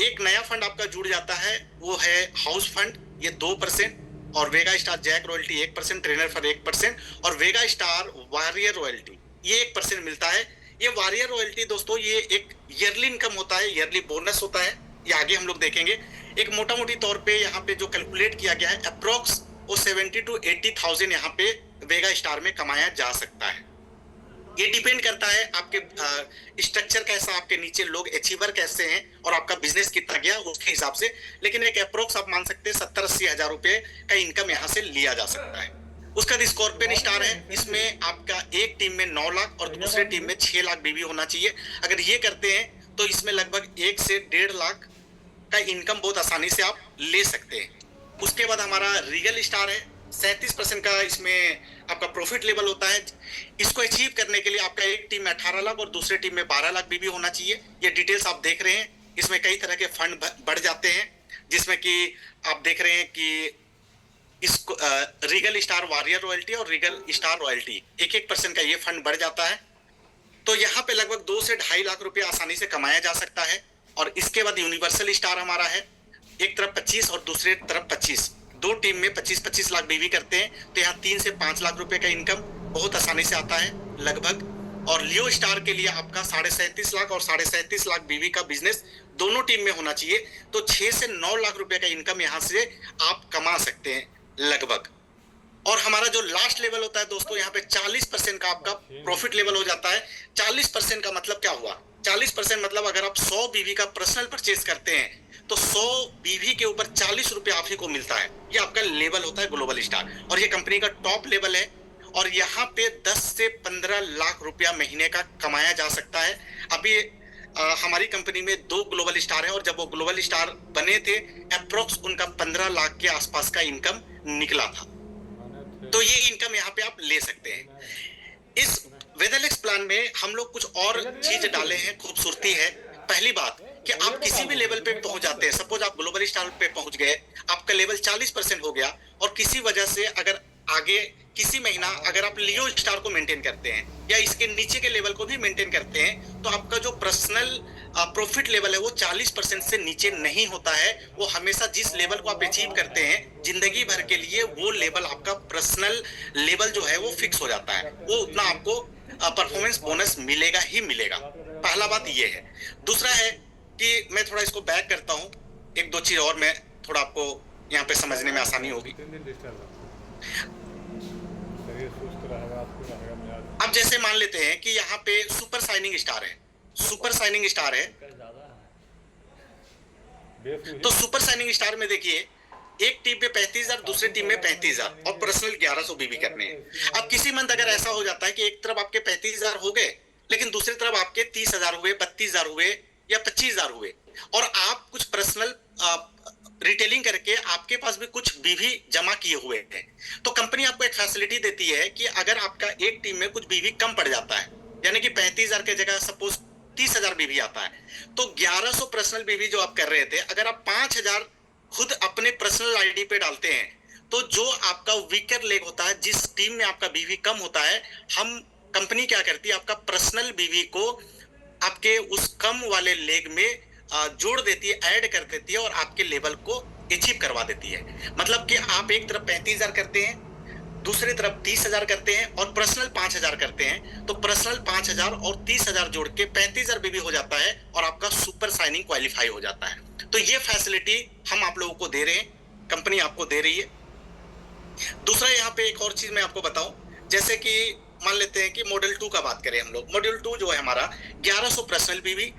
एक नया फंड आपका जुड़ जाता है, वो है हाउस फंड, ये 2%, और Vega star jack royalty 1%, trainer fund 1%, और वेगा स्टार वॉरियर रॉयल्टी ये 1% मिलता है। ये वॉरियर रॉयल्टी दोस्तों ये एक ईयरली इनकम होता है, ईयरली बोनस होता है, ये आगे हम लोग देखेंगे। एक मोटा मोटी तौर पे यहाँ पे जो कैलकुलेट किया गया है अप्रोक्स वो 70 to 80,000 यहाँ पे वेगा स्टार में कमाया जा सकता है। ये डिपेंड करता है आपके स्ट्रक्चर कैसा, आपके नीचे लोग अचीवर कैसे हैं और आपका बिजनेस कितना गया उसके हिसाब से, लेकिन एक अप्रोक्स आप मान सकते हैं 70-80 हजार रुपए का इनकम यहाँ से लिया जा सकता है। उसका बाद स्कॉर्पियन स्टार है, इसमें आपका एक टीम में 9 लाख और दूसरे टीम में 6 लाख बीवी होना चाहिए। अगर ये करते हैं तो इसमें लगभग 1 से 1.5 लाख का इनकम बहुत आसानी से आप ले सकते हैं। उसके बाद हमारा रीगल स्टार है, 37% का इसमें आपका प्रॉफिट लेवल होता है। इसको अचीव करने के लिए आपका एक टीम में 18 लाख और दूसरे टीम में 12 लाख बीवी होना चाहिए। ये डिटेल्स आप देख रहे हैं, इसमें कई तरह के फंड बढ़ जाते हैं, जिसमें कि आप देख रहे हैं कि इसको रीगल स्टार वॉरियर रॉयल्टी और रीगल स्टार रॉयल्टी 1-1% का ये फंड बढ़ जाता है। तो यहाँ पे लगभग 2 से 2.5 लाख रुपए आसानी से कमाया जा सकता है। और इसके बाद यूनिवर्सल स्टार हमारा है, एक तरफ 25 और दूसरे तरफ 25, दो टीम में 25-25 लाख बीवी करते हैं। तो यहाँ 3 से 5 लाख रुपए का इनकम बहुत आसानी से आता है लगभग। और लियो स्टार के लिए आपका 37.5 लाख और 37.5 लाख बीवी का बिजनेस दोनों टीम में होना चाहिए। तो 6 से 9 लाख रुपए का इनकम यहाँ से आप कमा सकते हैं लगभग। और हमारा जो लास्ट लेवल होता है दोस्तों, यहाँ पे 40% का आपका प्रॉफिट लेवल हो जाता है। 40% का मतलब क्या हुआ? 40% मतलब अगर आप 100 बीवी का पर्सनल परचेज करते हैं तो 100 बीवी के ऊपर 40 रुपए आप ही को मिलता है। ये आपका लेवल होता है ग्लोबल स्टार, और ये कंपनी का टॉप लेवल है। और यहाँ पे 10 से 15 लाख रुपया महीने का कमाया जा सकता है। अभी हमारी कंपनी में 2 ग्लोबल स्टार है, और जब वो ग्लोबल स्टार बने थे अप्रोक्स उनका 15 लाख के आसपास का इनकम निकला था। तो ये इनकम यहाँ पे आप ले सकते हैं। इस वेदरलेक्स प्लान में हम लोग कुछ और चीज डाले हैं, खूबसूरती है। पहली बात कि आप किसी भी लेवल पे पहुंच जाते हैं, सपोज आप ग्लोबल स्टार पे पहुंच गए, आपका लेवल 40% हो गया, और किसी वजह से अगर आगे किसी महीना अगर आप लियो स्टार को मेंटेन करते हैं या इसके नीचे के लेवल को भी मेंटेन करते हैं, तो आपका जो पर्सनल प्रॉफिट लेवल है वो 40% से नीचे नहीं होता है। वो हमेशा जिस लेवल को आप अचीव करते हैं जिंदगी भर के लिए, वो लेवल आपका पर्सनल लेवल जो है वो फिक्स हो जाता है। वो उतना आपको परफॉर्मेंस बोनस मिलेगा ही मिलेगा। पहला बात ये है। दूसरा है कि मैं थोड़ा इसको बैक करता हूँ, 1-2 चीज और मैं थोड़ा आपको यहाँ पे समझने में आसानी होगी। अब जैसे मान लेते हैं कि यहाँ पे सुपर साइनिंग स्टार है, सुपर साइनिंग स्टार है, तो सुपर साइनिंग स्टार में देखिए एक टीम में 35,000, दूसरी टीम में 35,000 और पर्सनल 1100 बीवी करने हैं। अब किसी मंथ अगर ऐसा हो जाता है कि एक तरफ आपके 35,000 हो गए, लेकिन दूसरी तरफ आपके 30,000 हुए, 32,000 हुए या 25,000 हुए, और आप कुछ पर्सनल रिटेलिंग करके आपके पास भी कुछ बीवी जमा किए हुए हैं, तो कंपनी आपको एक फैसिलिटी देती है कि अगर आपका एक टीम में कुछ बीवी कम पड़ जाता है, यानी कि 35,000 के जगह सपोज 30,000 बीवी आता है, तो 1100 पर्सनल बीवी जो आप कर रहे थे, अगर आप 5,000 खुद अपने पर्सनल आईडी पे डालते हैं, तो जो आपका वीकर लेग होता है, जिस टीम में आपका बीवी कम होता है, हम कंपनी क्या करती है, आपका पर्सनल बीवी को आपके उस कम वाले लेग में जोड़ देती है, ऐड कर देती है और आपके लेवल को अचीव करवा देती है। मतलब कि आप एक तरफ 35,000 करते हैं, दूसरी तरफ 30,000 करते हैं और पर्सनल 5,000 करते हैं, तो पर्सनल 5,000 और 30,000 जोड़ के 35,000 बीवी हो जाता है और आपका सुपर साइनिंग क्वालिफाई हो जाता है। तो ये फैसिलिटी हम आप लोगों को दे रहे हैं, कंपनी आपको दे रही है। दूसरा यहाँ पे एक और चीज मैं आपको बताऊं, जैसे कि मान लेते हैं कि मॉडल 2 का बात करें हम लोग। मॉडल 2 जो है हमारा 1100 पर्सनल बीवी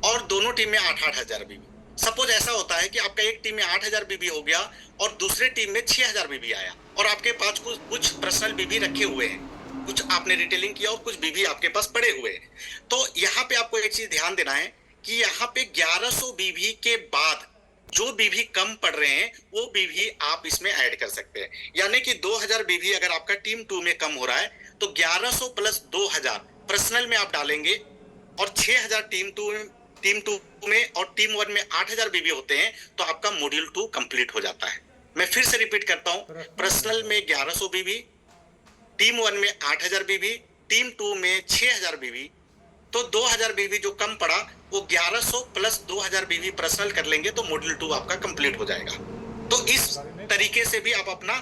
और दोनों टीम में 8-8 हजार बीवी। सपोज ऐसा होता है कि आपका एक टीम में 8,000 बीबी हो गया और दूसरे टीम में 6,000 बीबी आया और आपके पास कुछ पर्सनल बीबी रखे हुए हैं, कुछ आपने रिटेलिंग किया और कुछ बीबी आपके पास पड़े हुए हैं। तो यहाँ पे आपको एक चीज ध्यान देना है कि यहाँ पे 1100 बीबी के बाद जो बीबी कम पड़ रहे हैं वो बीबी आप इसमें ऐड कर सकते हैं। यानी कि 2000 बीबी अगर आपका टीम 2 में कम हो रहा है तो 1100 प्लस 2000 पर्सनल में आप डालेंगे और 6000 टीम 2 में और टीम 1 में 8000 बीबी होते हैं तो आपका मॉड्यूल 2 कंप्लीट हो जाता है। मैं फिर से रिपीट करता हूं, पर्सनल में 1100 बीबी, टीम 1 में 8000 बीबी, टीम 2 में 6000 बीबी, तो 2000 बीबी जो कम पड़ा वो 1100 प्लस 2000 बीबी पर्सनल कर लेंगे तो मॉड्यूल 2 आपका कंप्लीट हो जाएगा। तो इस तरीके से भी आप अपना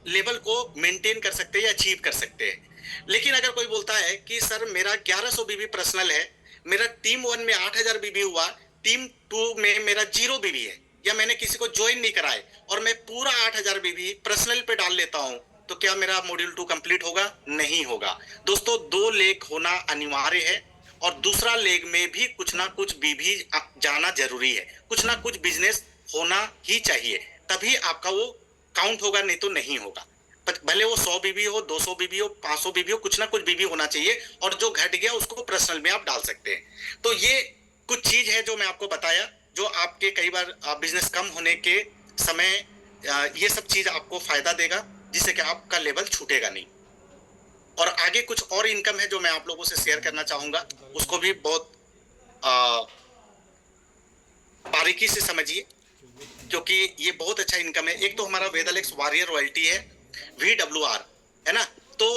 लेवल को मेंटेन कर सकते हैं या अचीव कर सकते हैं। लेकिन अगर कोई बोलता है कि सर मेरा 1100 बीबी पर्सनल है, मेरा टीम 1 में 8000 बीबी हुआ, टीम 2 में मेरा 0 बीबी है, या मैंने किसी को ज्वाइन नहीं कराए और मैं पूरा 8000 बीबी पर्सनल पे डाल लेता हूं, तो क्या मेरा मॉड्यूल 2 कंप्लीट होगा? नहीं होगा। दोस्तों 2 लेग होना अनिवार्य है और दूसरा लेग में भी कुछ ना कुछ बीबी जाना जरूरी है, कुछ ना कुछ बिजनेस होना ही चाहिए, तभी आपका वो काउंट होगा, नहीं तो नहीं होगा। भले वो 100 बीबी हो, 200 बीबी हो, 500 बीबी हो, कुछ ना कुछ बीबी होना चाहिए और जो घट गया उसको पर्सनल में आप डाल सकते हैं। तो ये कुछ चीज है जो मैं आपको बताया, जो आपके कई बार बिजनेस कम होने के समय ये सब चीज आपको फायदा देगा, जिससे कि आपका लेवल छूटेगा नहीं। और आगे कुछ और इनकम है जो मैं आप लोगों से शेयर करना चाहूंगा, उसको भी बहुत बारीकी से समझिए क्योंकि ये बहुत अच्छा इनकम है। एक तो हमारा वेदालेक्स वॉरियर रॉयल्टी है, VWR है ना। तो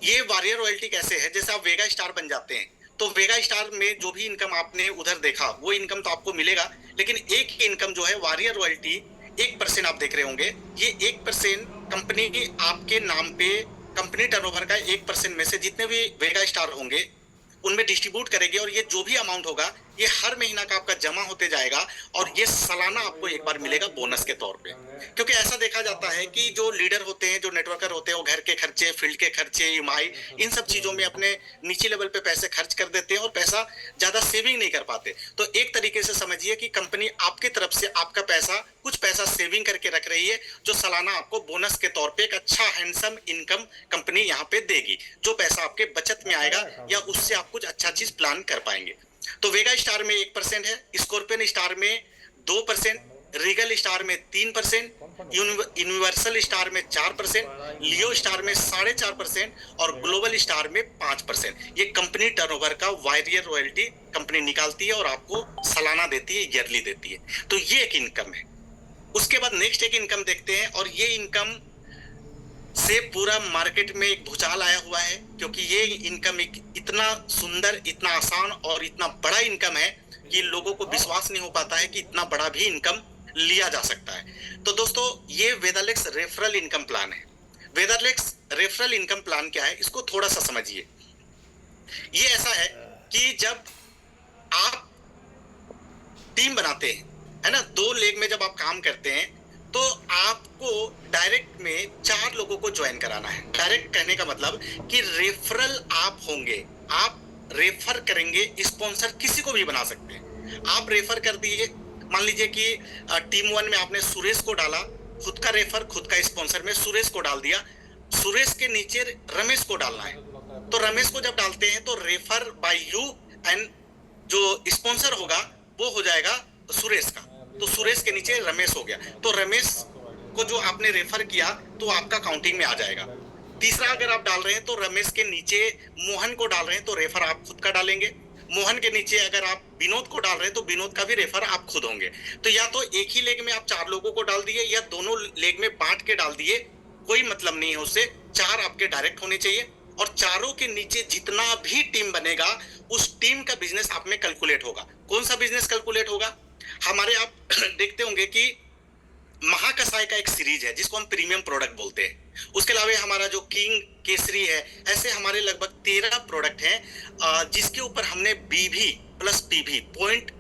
ये वॉरियर रॉयल्टी कैसे है, जैसे आप वेगा स्टार बन जाते हैं तो वेगा स्टार में जो भी इनकम आपने उधर देखा वो इनकम तो आपको मिलेगा, लेकिन एक ही इनकम जो है वॉरियर रॉयल्टी 1% आप देख रहे होंगे, ये 1% कंपनी की आपके नाम पे कंपनी टर्नओवर का 1% में से जितने भी वेगा स्टार होंगे उनमें डिस्ट्रीब्यूट करेंगे और ये जो भी अमाउंट होगा ये हर महीना का आपका जमा होते जाएगा और ये सालाना आपको एक बार मिलेगा बोनस के तौर पे। क्योंकि ऐसा देखा जाता है कि जो लीडर होते हैं, जो नेटवर्कर होते हैं, वो घर के खर्चे, फील्ड के खर्चे, ईएमआई, इन सब चीजों में अपने नीचे लेवल पे पैसे खर्च कर देते हैं और पैसा ज्यादा सेविंग नहीं कर पाते। तो एक तरीके से समझिए कि कंपनी आपके तरफ से आपका पैसा, कुछ पैसा सेविंग करके रख रही है, जो सालाना आपको बोनस के तौर पे एक अच्छा हैंडसम इनकम कंपनी यहाँ पे देगी, जो पैसा आपके बचत में आएगा या उससे आप कुछ अच्छा चीज प्लान कर पाएंगे। तो वेगा स्टार में 1% है, स्कॉर्पियन स्टार में 2%, रीगल स्टार में 3%, यूनिवर्सल स्टार में 4%, लियो स्टार में 4.5% और ग्लोबल स्टार में 5%। ये कंपनी टर्नओवर का वॉरियर रॉयल्टी कंपनी निकालती है और आपको सालाना देती है, ईयरली देती है। तो ये एक इनकम है। उसके बाद नेक्स्ट एक इनकम देखते हैं और ये इनकम से पूरा मार्केट में एक भूचाल आया हुआ है, क्योंकि ये इनकम एक इतना सुंदर, इतना आसान और इतना बड़ा इनकम है कि लोगों को विश्वास नहीं हो पाता है कि इतना बड़ा भी इनकम लिया जा सकता है। तो दोस्तों ये वेदालेक्स रेफरल इनकम प्लान है। वेदालेक्स रेफरल इनकम प्लान क्या है, इसको थोड़ा सा समझिए। ये ऐसा है कि जब आप टीम बनाते हैं, है ना, 2 लेग में जब आप काम करते हैं तो आपको डायरेक्ट में 4 लोगों को ज्वाइन कराना है। डायरेक्ट कहने का मतलब कि रेफरल आप होंगे, आप रेफर करेंगे, स्पॉन्सर किसी को भी बना सकते हैं। आप रेफर कर दिए, मान लीजिए कि टीम 1 में आपने सुरेश को डाला, खुद का रेफर, खुद का स्पॉन्सर में सुरेश को डाल दिया, सुरेश के नीचे रमेश को डालना है। तो रमेश को जब डालते हैं तो रेफर बाय यू एंड जो स्पॉन्सर होगा वो हो जाएगा सुरेश का, तो सुरेश के नीचे रमेश हो गया। तो रमेश को जो आपने रेफर किया तो आपका काउंटिंग में आ जाएगा। तीसरा अगर आप डाल रहे हैं तो रमेश के नीचे मोहन को डाल रहे हैं तो रेफर आप खुद का डालेंगे। मोहन के नीचे अगर आप विनोद को डाल रहे हैं तो विनोद का भी रेफर आप खुद होंगे। तो या तो एक ही लेग में आप 4 लोगों को डाल दिए या दोनों लेग में बांट के डाल दिए, कोई मतलब नहीं है उससे। 4 आपके डायरेक्ट होने चाहिए और चारों के नीचे जितना भी टीम बनेगा उस टीम का बिजनेस आप में कैलकुलेट होगा। कौन सा बिजनेस कैलकुलेट होगा? हमारे आप देखते होंगे कि महाकसाई का एक सीरीज है जिसको हम प्रीमियम प्रोडक्ट बोलते हैं। उसके अलावा हमारा जो किंग केसरी है, ऐसे हमारे लगभग 13 प्रोडक्ट हैं जिसके ऊपर हमने बीवी प्लस पीवी, पॉइंट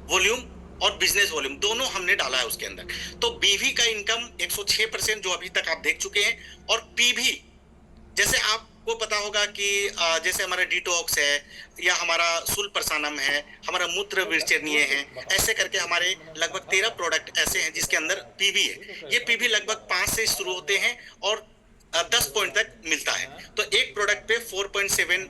वॉल्यूम और बिजनेस वॉल्यूम, दोनों हमने डाला है उसके अंदर। तो बीवी का इनकम 106% जो अभी तक आप देख चुके हैं, और पीवी जैसे आपको आपको पता होगा कि जैसे हमारा डिटॉक्स है या हमारा सुल्फरसानम है, हमारा मूत्र विरचनीय है, ऐसे करके हमारे लगभग 13 प्रोडक्ट ऐसे हैं जिसके अंदर पीवी है। ये पीवी लगभग 5 से शुरू होते हैं और 10 पॉइंट तक मिलता है। तो एक प्रोडक्ट पे 4.7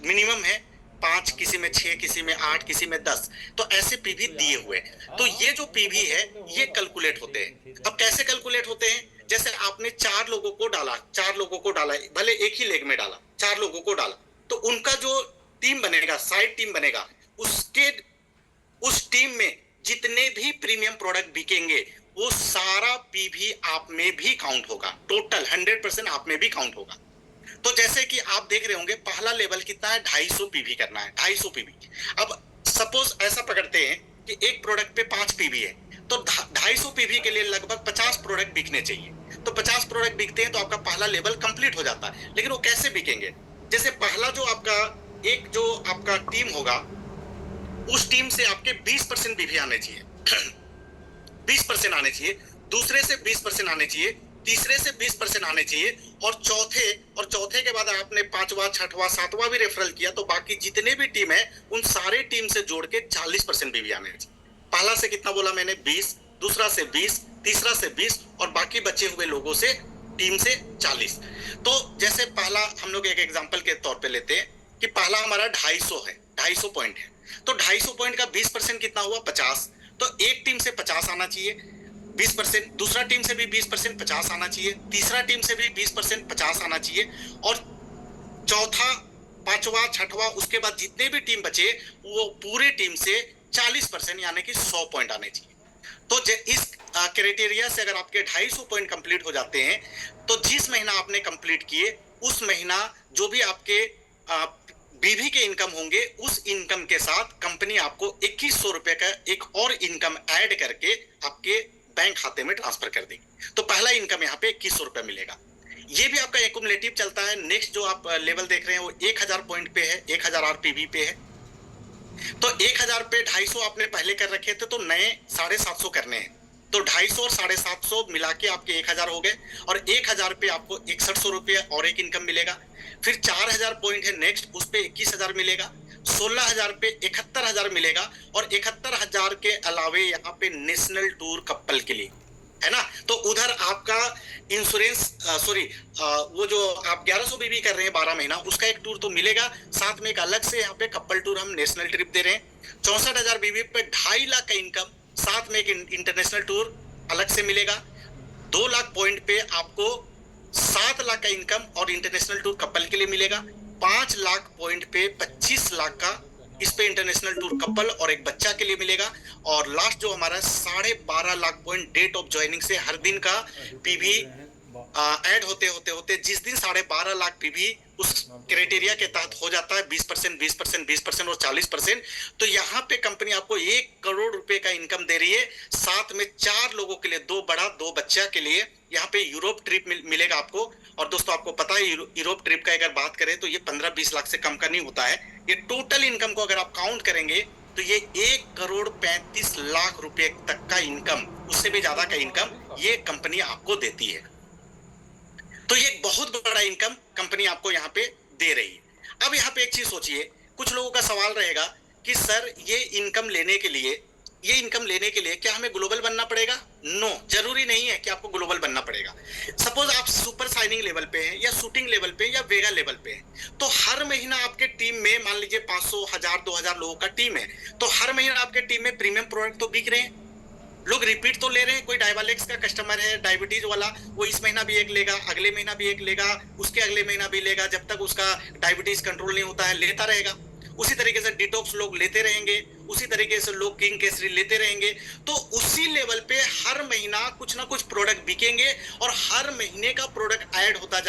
मिनिमम है, 5 किसी में 6 किसी में 8 किसी में 10, तो ऐसे पीवी दिए हुए। तो ये जो पीवी है ये कैलकुलेट होते हैं। अब कैसे कैलकुलेट होते हैं? जैसे आपने 4 लोगों को डाला, भले एक ही लेग में डाला, 4 लोगों को डाला, तो उनका जो टीम बनेगा, साइड टीम बनेगा, उस टीम में जितने भी प्रीमियम प्रोडक्ट बिकेंगे वो सारा पीवी आप में भी काउंट होगा, टोटल 100% आप में भी काउंट होगा। तो जैसे कि आप देख रहे होंगे पहला लेवल कितना है, 250 पीवी करना है, 250 पीवी। अब सपोज ऐसा पकड़ते हैं कि एक प्रोडक्ट पे 5 पीवी है, तो 250 पीवी के लिए लगभग 50 प्रोडक्ट बिकने चाहिए। तो 50 प्रोडक्ट बिकते हैं तो आपका पहला लेवल कंप्लीट हो जाता है। लेकिन वो कैसे बिकेंगे? जैसे पहला जो आपका टीम होगा, उस टीम से आपके 20% पीवी आने चाहिए 20% आने चाहिए, दूसरे से 20% आने चाहिए, तीसरे से 20% आने चाहिए, और चौथे के बाद आपने 5वां 6वां 7वां भी रेफरल किया तो बाकी जितने भी टीम है उन सारे टीम से जोड़ के 40% पीवी आने चाहिए। पहला से कितना बोला मैंने? 20, दूसरा से 20, तीसरा से 20 और बाकी बचे हुए लोगों से टीम से 40। तो जैसे पहला हम लोग एक एग्जांपल के तौर पे लेते हैं कि पहला हमारा 250 है, 250 पॉइंट है, तो 250 पॉइंट का 20% कितना हुआ? 50। तो एक टीम से 50 आना चाहिए 20%, दूसरा टीम से भी 20% 50 आना चाहिए, तीसरा टीम से भी 20% 50 आना चाहिए, और चौथा 5वां 6वां उसके बाद जितने भी टीम बचे वो पूरे टीम से 40% यानी कि 100 पॉइंट आने चाहिए। तो इस क्राइटेरिया से अगर आपके 250 पॉइंट कंप्लीट हो जाते हैं तो जिस महीना आपने कंप्लीट किए उस महीना जो भी आपके बीवी के इनकम होंगे उस इनकम के साथ कंपनी आपको 2100 रुपए का एक और इनकम ऐड करके आपके बैंक खाते में ट्रांसफर कर देगी। तो पहला इनकम यहाँ पे 2100 रुपए मिलेगा। ये भी आपका एक्युमुलेटिव चलता है। नेक्स्ट जो आप लेवल देख रहे हैं वो 1000 पॉइंट पे है, 1000 आरपीवी पे है। तो 1000 पे 250 आपने पहले कर रखे थे तो नए 750 करने हैं, तो 250 और 750 मिला के आपके 1000 हो गए, और 1000 पे आपको 6100 रुपये और एक इनकम मिलेगा। फिर 4000 पॉइंट है नेक्स्ट, उस पे 21000 मिलेगा, 16000 पे 71000 मिलेगा, और 71000 के अलावे यहाँ पे नेशनल टूर कपल के लिए है ना, तो उधर आपका इंश्योरेंस वो जो आप 1100 बीबी कर रहे हैं 12 महीना, उसका एक टूर तो मिलेगा, साथ में एक अलग से यहाँ पे कपल टूर हम नेशनल ट्रिप दे रहे हैं। 64,000 बीबी पे 2.5 लाख का इनकम, साथ में एक इंटरनेशनल टूर अलग से मिलेगा। 2 लाख पॉइंट पे आपको 7 लाख का इनकम और इंटरनेशनल टूर कपल के लिए मिलेगा। 5 लाख पॉइंट पे 25 लाख का इस पे इंटरनेशनल टूर कपल और एक बच्चा के लिए मिलेगा। और लास्ट जो हमारा 12.5 lakh point date of joining से हर दिन का पीवी ऐड होते जिस दिन 12.5 लाख पीवी उस क्राइटेरिया के तहत हो जाता है 20%, 20%, 20% और 40%, तो यहाँ पे कंपनी आपको 1 करोड़ रुपए का इनकम दे रही है। साथ में 4 लोगों के लिए, 2 बड़ा 2 बच्चा के लिए यहाँ पे यूरोप ट्रिप मिलेगा आपको। और दोस्तों आपको पता है यूरोप ट्रिप का अगर बात करें तो ये 15-20 लाख से कम का नहीं होता है। ये टोटल इनकम को अगर आप काउंट करेंगे तो ये 1 करोड़ 35 लाख रुपए तक का इनकम, उससे भी ज्यादा का इनकम ये कंपनी आपको देती है। तो ये बहुत बड़ा इनकम कंपनी आपको यहाँ पे दे रही है। अब यहाँ पे एक चीज सोचिए, कुछ लोगों का सवाल रहेगा कि सर ये इनकम लेने के लिए क्या हमें ग्लोबल बनना पड़ेगा? नो, जरूरी नहीं है कि आपको ग्लोबल बनना पड़ेगा। सपोज आप सुपर साइनिंग लेवल पे हैं या शूटिंग लेवल पे या वेगा लेवल पे हैं, तो हर महीना आपके टीम में मान लीजिए 500, 1000, 2000 लोगों का टीम है, तो हर महीना आपके टीम में प्रीमियम प्रोडक्ट तो बिक रहे हैं, लोग रिपीट तो ले रहे हैं। कोई डायवालेक्स का कस्टमर है, डायबिटीज वाला, वो इस महीना भी एक लेगा, अगले महीना भी एक लेगा, उसके अगले महीना भी लेगा, जब तक उसका डायबिटीज कंट्रोल नहीं होता है लेता रहेगा। उसी तरीके से डिटॉक्स लोग लेते रहेंगे, उसी तरीके से लोग किंग केसरी लेते रहेंगे। तो उसी लेवल पे हर महीना कुछ ना कुछ प्रोडक्ट बिकेंगे और हर महीने का प्रोडक्ट ऐड होता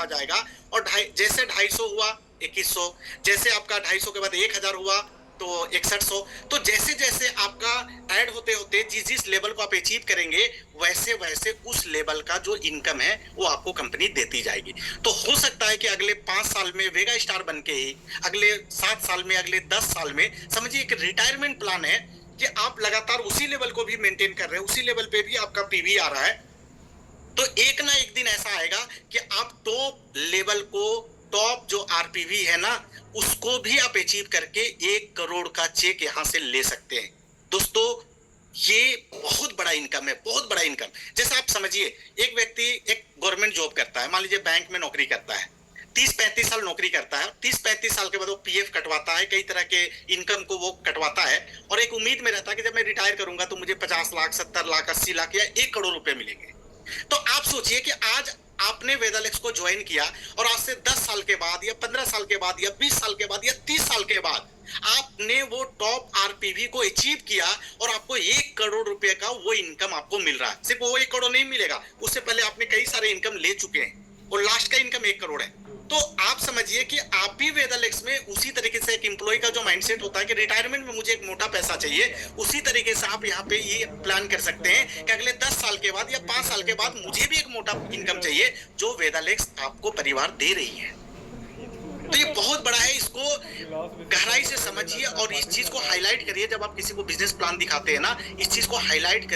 जाएगा। और जैसे 250 हुआ 2100, जैसे आपका 250 के बाद 1000 हुआ तो 6100, तो जैसे जैसे आपका ऐड होते जिस लेवल को आप अचीव करेंगे वैसे वैसे उस लेवल का जो इनकम है वो आपको कंपनी देती जाएगी। तो हो सकता है कि अगले 5 साल में वेगा स्टार बन के ही, अगले 7 साल में, अगले 10 साल में, समझिए एक रिटायरमेंट प्लान है कि आप लगातार उसी लेवल को भी मेंटेन कर रहे हैं, उसी लेवल पे भी आपका पीवी आ रहा है, तो एक ना एक दिन ऐसा आएगा कि आप टॉप लेवल को, टॉप जो आरपीवी है ना, उसको भी आप अचीव करके 1 करोड़ का चेक यहां से ले सकते हैं। दोस्तों, ये बहुत बड़ा इनकम है, बहुत बड़ा इनकम। जैसे आप समझिए, एक व्यक्ति एक गवर्नमेंट जॉब करता है, मान लीजिए बैंक में नौकरी करता है, 30-35 साल नौकरी करता है, 30-35 साल के बाद वो पीएफ कटवाता है, कई तरह के इनकम को वो कटवाता है, और एक उम्मीद में रहता है कि जब मैं रिटायर करूंगा तो मुझे 50 लाख, 70 लाख, 80 लाख या 1 करोड़ रुपए मिलेंगे। तो आप सोचिए कि आज आपने वेदालेक्स को ज्वाइन किया और आज से 10 साल के बाद या 15 साल के बाद या 20 साल के बाद या 30 साल के बाद आपने वो टॉप आरपीवी को अचीव किया और आपको 1 करोड़ रुपए का वो इनकम आपको मिल रहा है। सिर्फ वो 1 करोड़ नहीं मिलेगा, उससे पहले आपने कई सारे इनकम ले चुके हैं और लास्ट का इनकम 1 करोड़ है। तो आप समझिए कि आप भी वेदालेक्स में उसी तरीके से एक एम्प्लॉय का जो माइंडसेट होता है कि रिटायरमेंट में मुझे एक मोटा पैसा चाहिए, उसी तरीके से आप यहाँ पे ये प्लान कर सकते हैं कि अगले 10 साल के बाद या 5 साल के बाद मुझे भी एक मोटा इनकम चाहिए, जो वेदालेक्स आपको परिवार दे रही है। तो ये बहुत बड़ा है, इसको गहराई से समझिए और इस चीज को हाईलाइट करिए। जब आप किसी को बिजनेस प्लान दिखाते हैं ना, इस चीज को हाईलाइट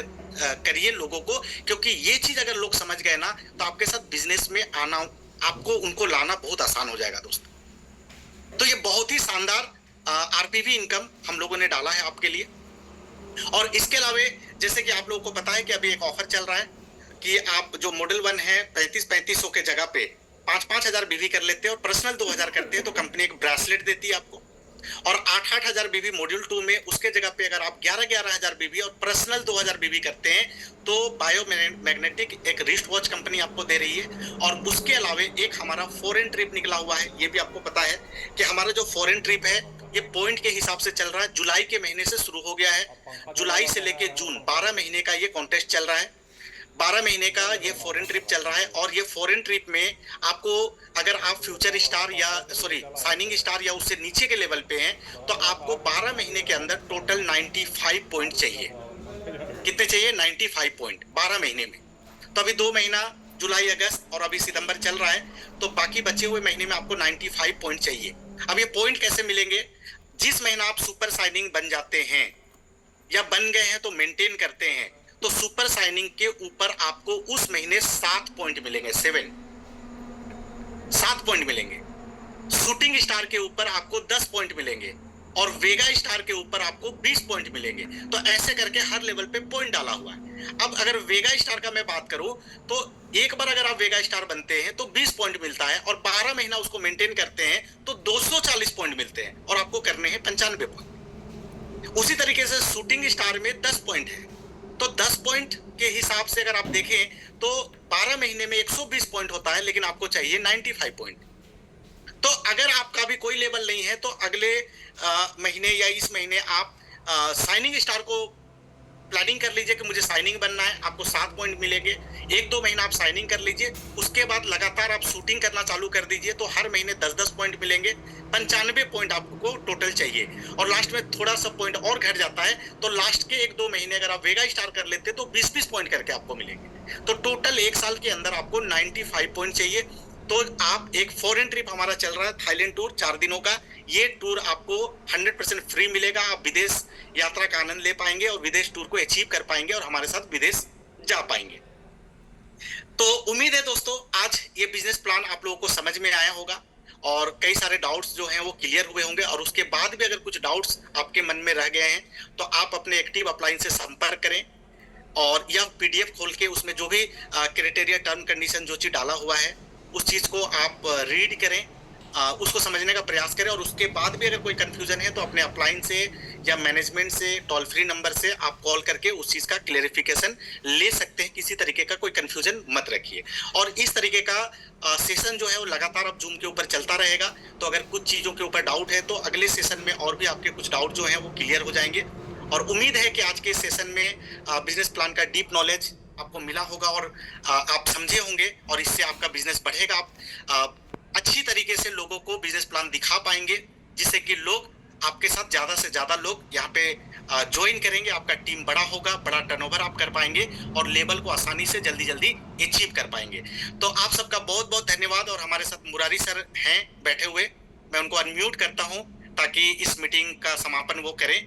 करिए लोगों को, क्योंकि ये चीज अगर लोग समझ गए ना तो आपके साथ बिजनेस में आना, आपको उनको लाना बहुत आसान हो जाएगा दोस्तों। तो ये बहुत ही शानदार आरपीवी इनकम हम लोगों ने डाला है आपके लिए। और इसके अलावा जैसे कि आप लोगों को पता है कि अभी एक ऑफर चल रहा है कि आप जो मॉडल 1 है 3500 के जगह पे 5-5 हजार बीवी कर लेते हैं और पर्सनल 2000 करते हैं तो कंपनी एक ब्रेसलेट देती है आपको। और 8-8 हजार बीवी मॉड्यूल 2 में, उसके जगह पे अगर आप 11-11 हजार बीवी और पर्सनल 2000 बीवी करते हैं तो बायोमैग्नेटिक एक रिस्ट वॉच कंपनी आपको दे रही है। और उसके अलावा एक हमारा फॉरेन ट्रिप निकला हुआ है, ये भी आपको पता है कि हमारा जो फॉरेन ट्रिप है ये पॉइंट के हिसाब से चल रहा है। जुलाई के महीने से शुरू हो गया है, जुलाई से लेके जून 12 महीने का ये कॉन्टेस्ट चल रहा है। 12 महीने का ये फॉरेन ट्रिप चल रहा है और ये फॉरेन ट्रिप में आपको, अगर आप फ्यूचर स्टार या साइनिंग स्टार या उससे नीचे के लेवल पे हैं तो आपको 12 महीने के अंदर टोटल 95 पॉइंट चाहिए। कितने चाहिए? 95 पॉइंट 12 महीने में। तो अभी 2 महीना जुलाई, अगस्त और अभी सितंबर चल रहा है, तो बाकी बचे हुए महीने में आपको 95 पॉइंट चाहिए। अब ये पॉइंट कैसे मिलेंगे? जिस महीना आप सुपर साइनिंग बन जाते हैं या बन गए हैं तो मेंटेन करते हैं, तो सुपर साइनिंग के ऊपर आपको उस महीने 7 पॉइंट मिलेंगे, 7 पॉइंट मिलेंगे। शूटिंग स्टार के ऊपर आपको 10 पॉइंट मिलेंगे और वेगा स्टार के ऊपर आपको 20 पॉइंट मिलेंगे। तो ऐसे करके हर लेवल पे पॉइंट डाला हुआ है। अब अगर वेगा स्टार का मैं बात करूं तो एक बार अगर आप वेगा स्टार बनते हैं तो 20 पॉइंट मिलता है और 12 महीना उसको मेंटेन करते हैं तो 240 पॉइंट मिलते हैं और आपको करने हैं 95 पॉइंट। उसी तरीके से शूटिंग स्टार में 10 पॉइंट है, तो 10 पॉइंट के हिसाब से अगर आप देखें तो 12 महीने में 120 पॉइंट होता है, लेकिन आपको चाहिए 95 पॉइंट। तो अगर आपका भी कोई लेवल नहीं है तो अगले महीने या इस महीने आप साइनिंग स्टार को प्लानिंग कर लीजिए कि मुझे साइनिंग बनना है, आपको 7 पॉइंट मिलेंगे। 1-2 महीना आप साइनिंग कर लीजिए, उसके बाद लगातार आप शूटिंग करना चालू कर दीजिए तो हर महीने 10-10 पॉइंट मिलेंगे। 95 पॉइंट आपको टोटल चाहिए और लास्ट में थोड़ा सा पॉइंट और घट जाता है तो लास्ट के 1-2 महीने अगर आप वेगा स्टार कर लेते तो 20-20 पॉइंट करके आपको मिलेंगे। तो टोटल 1 साल के अंदर आपको 95 पॉइंट चाहिए। तो आप एक फॉरेन ट्रिप हमारा चल रहा है, थाईलैंड टूर 4 दिनों का। ये टूर आपको 100% फ्री मिलेगा। आप विदेश यात्रा का आनंद ले पाएंगे और विदेश टूर को अचीव कर पाएंगे और हमारे साथ विदेश जा पाएंगे। तो उम्मीद है दोस्तों आज ये बिजनेस प्लान आप लोगों को समझ में आया होगा और कई सारे डाउट्स जो हैं वो क्लियर हुए होंगे। और उसके बाद भी अगर कुछ डाउट्स आपके मन में रह गए हैं तो आप अपने एक्टिव अपलाइन से संपर्क करें और यह पीडीएफ खोल के उसमें जो भी क्राइटेरिया, टर्म, कंडीशन जो चीज डाला हुआ है उस चीज को आप रीड करें, उसको समझने का प्रयास करें। और उसके बाद भी अगर कोई कंफ्यूजन है तो अपने अपलाइन से या मैनेजमेंट से टोल फ्री नंबर से आप कॉल करके उस चीज का क्लेरिफिकेशन ले सकते हैं। किसी तरीके का कोई कंफ्यूजन मत रखिए। और इस तरीके का सेशन जो है वो लगातार अब जूम के ऊपर चलता रहेगा। तो अगर कुछ चीजों के ऊपर डाउट है तो अगले सेशन में और भी आपके कुछ डाउट जो है वो क्लियर हो जाएंगे। और उम्मीद है कि आज के सेशन में बिजनेस प्लान का डीप नॉलेज आपको मिला होगा और आप समझे होंगे और इससे आपका बिजनेस बढ़ेगा। आप अच्छी तरीके से लोगों को बिजनेस प्लान दिखा पाएंगे जिससे कि लोग आपके साथ ज्यादा से ज्यादा लोग यहाँ पे ज्वाइन करेंगे। आपका टीम बड़ा होगा, बड़ा टर्नओवर आप कर पाएंगे और लेवल को आसानी से जल्दी जल्दी अचीव कर पाएंगे। तो आप सबका बहुत बहुत धन्यवाद। और हमारे साथ मुरारी सर हैं बैठे हुए, मैं उनको अनम्यूट करता हूँ ताकि इस मीटिंग का समापन वो करें।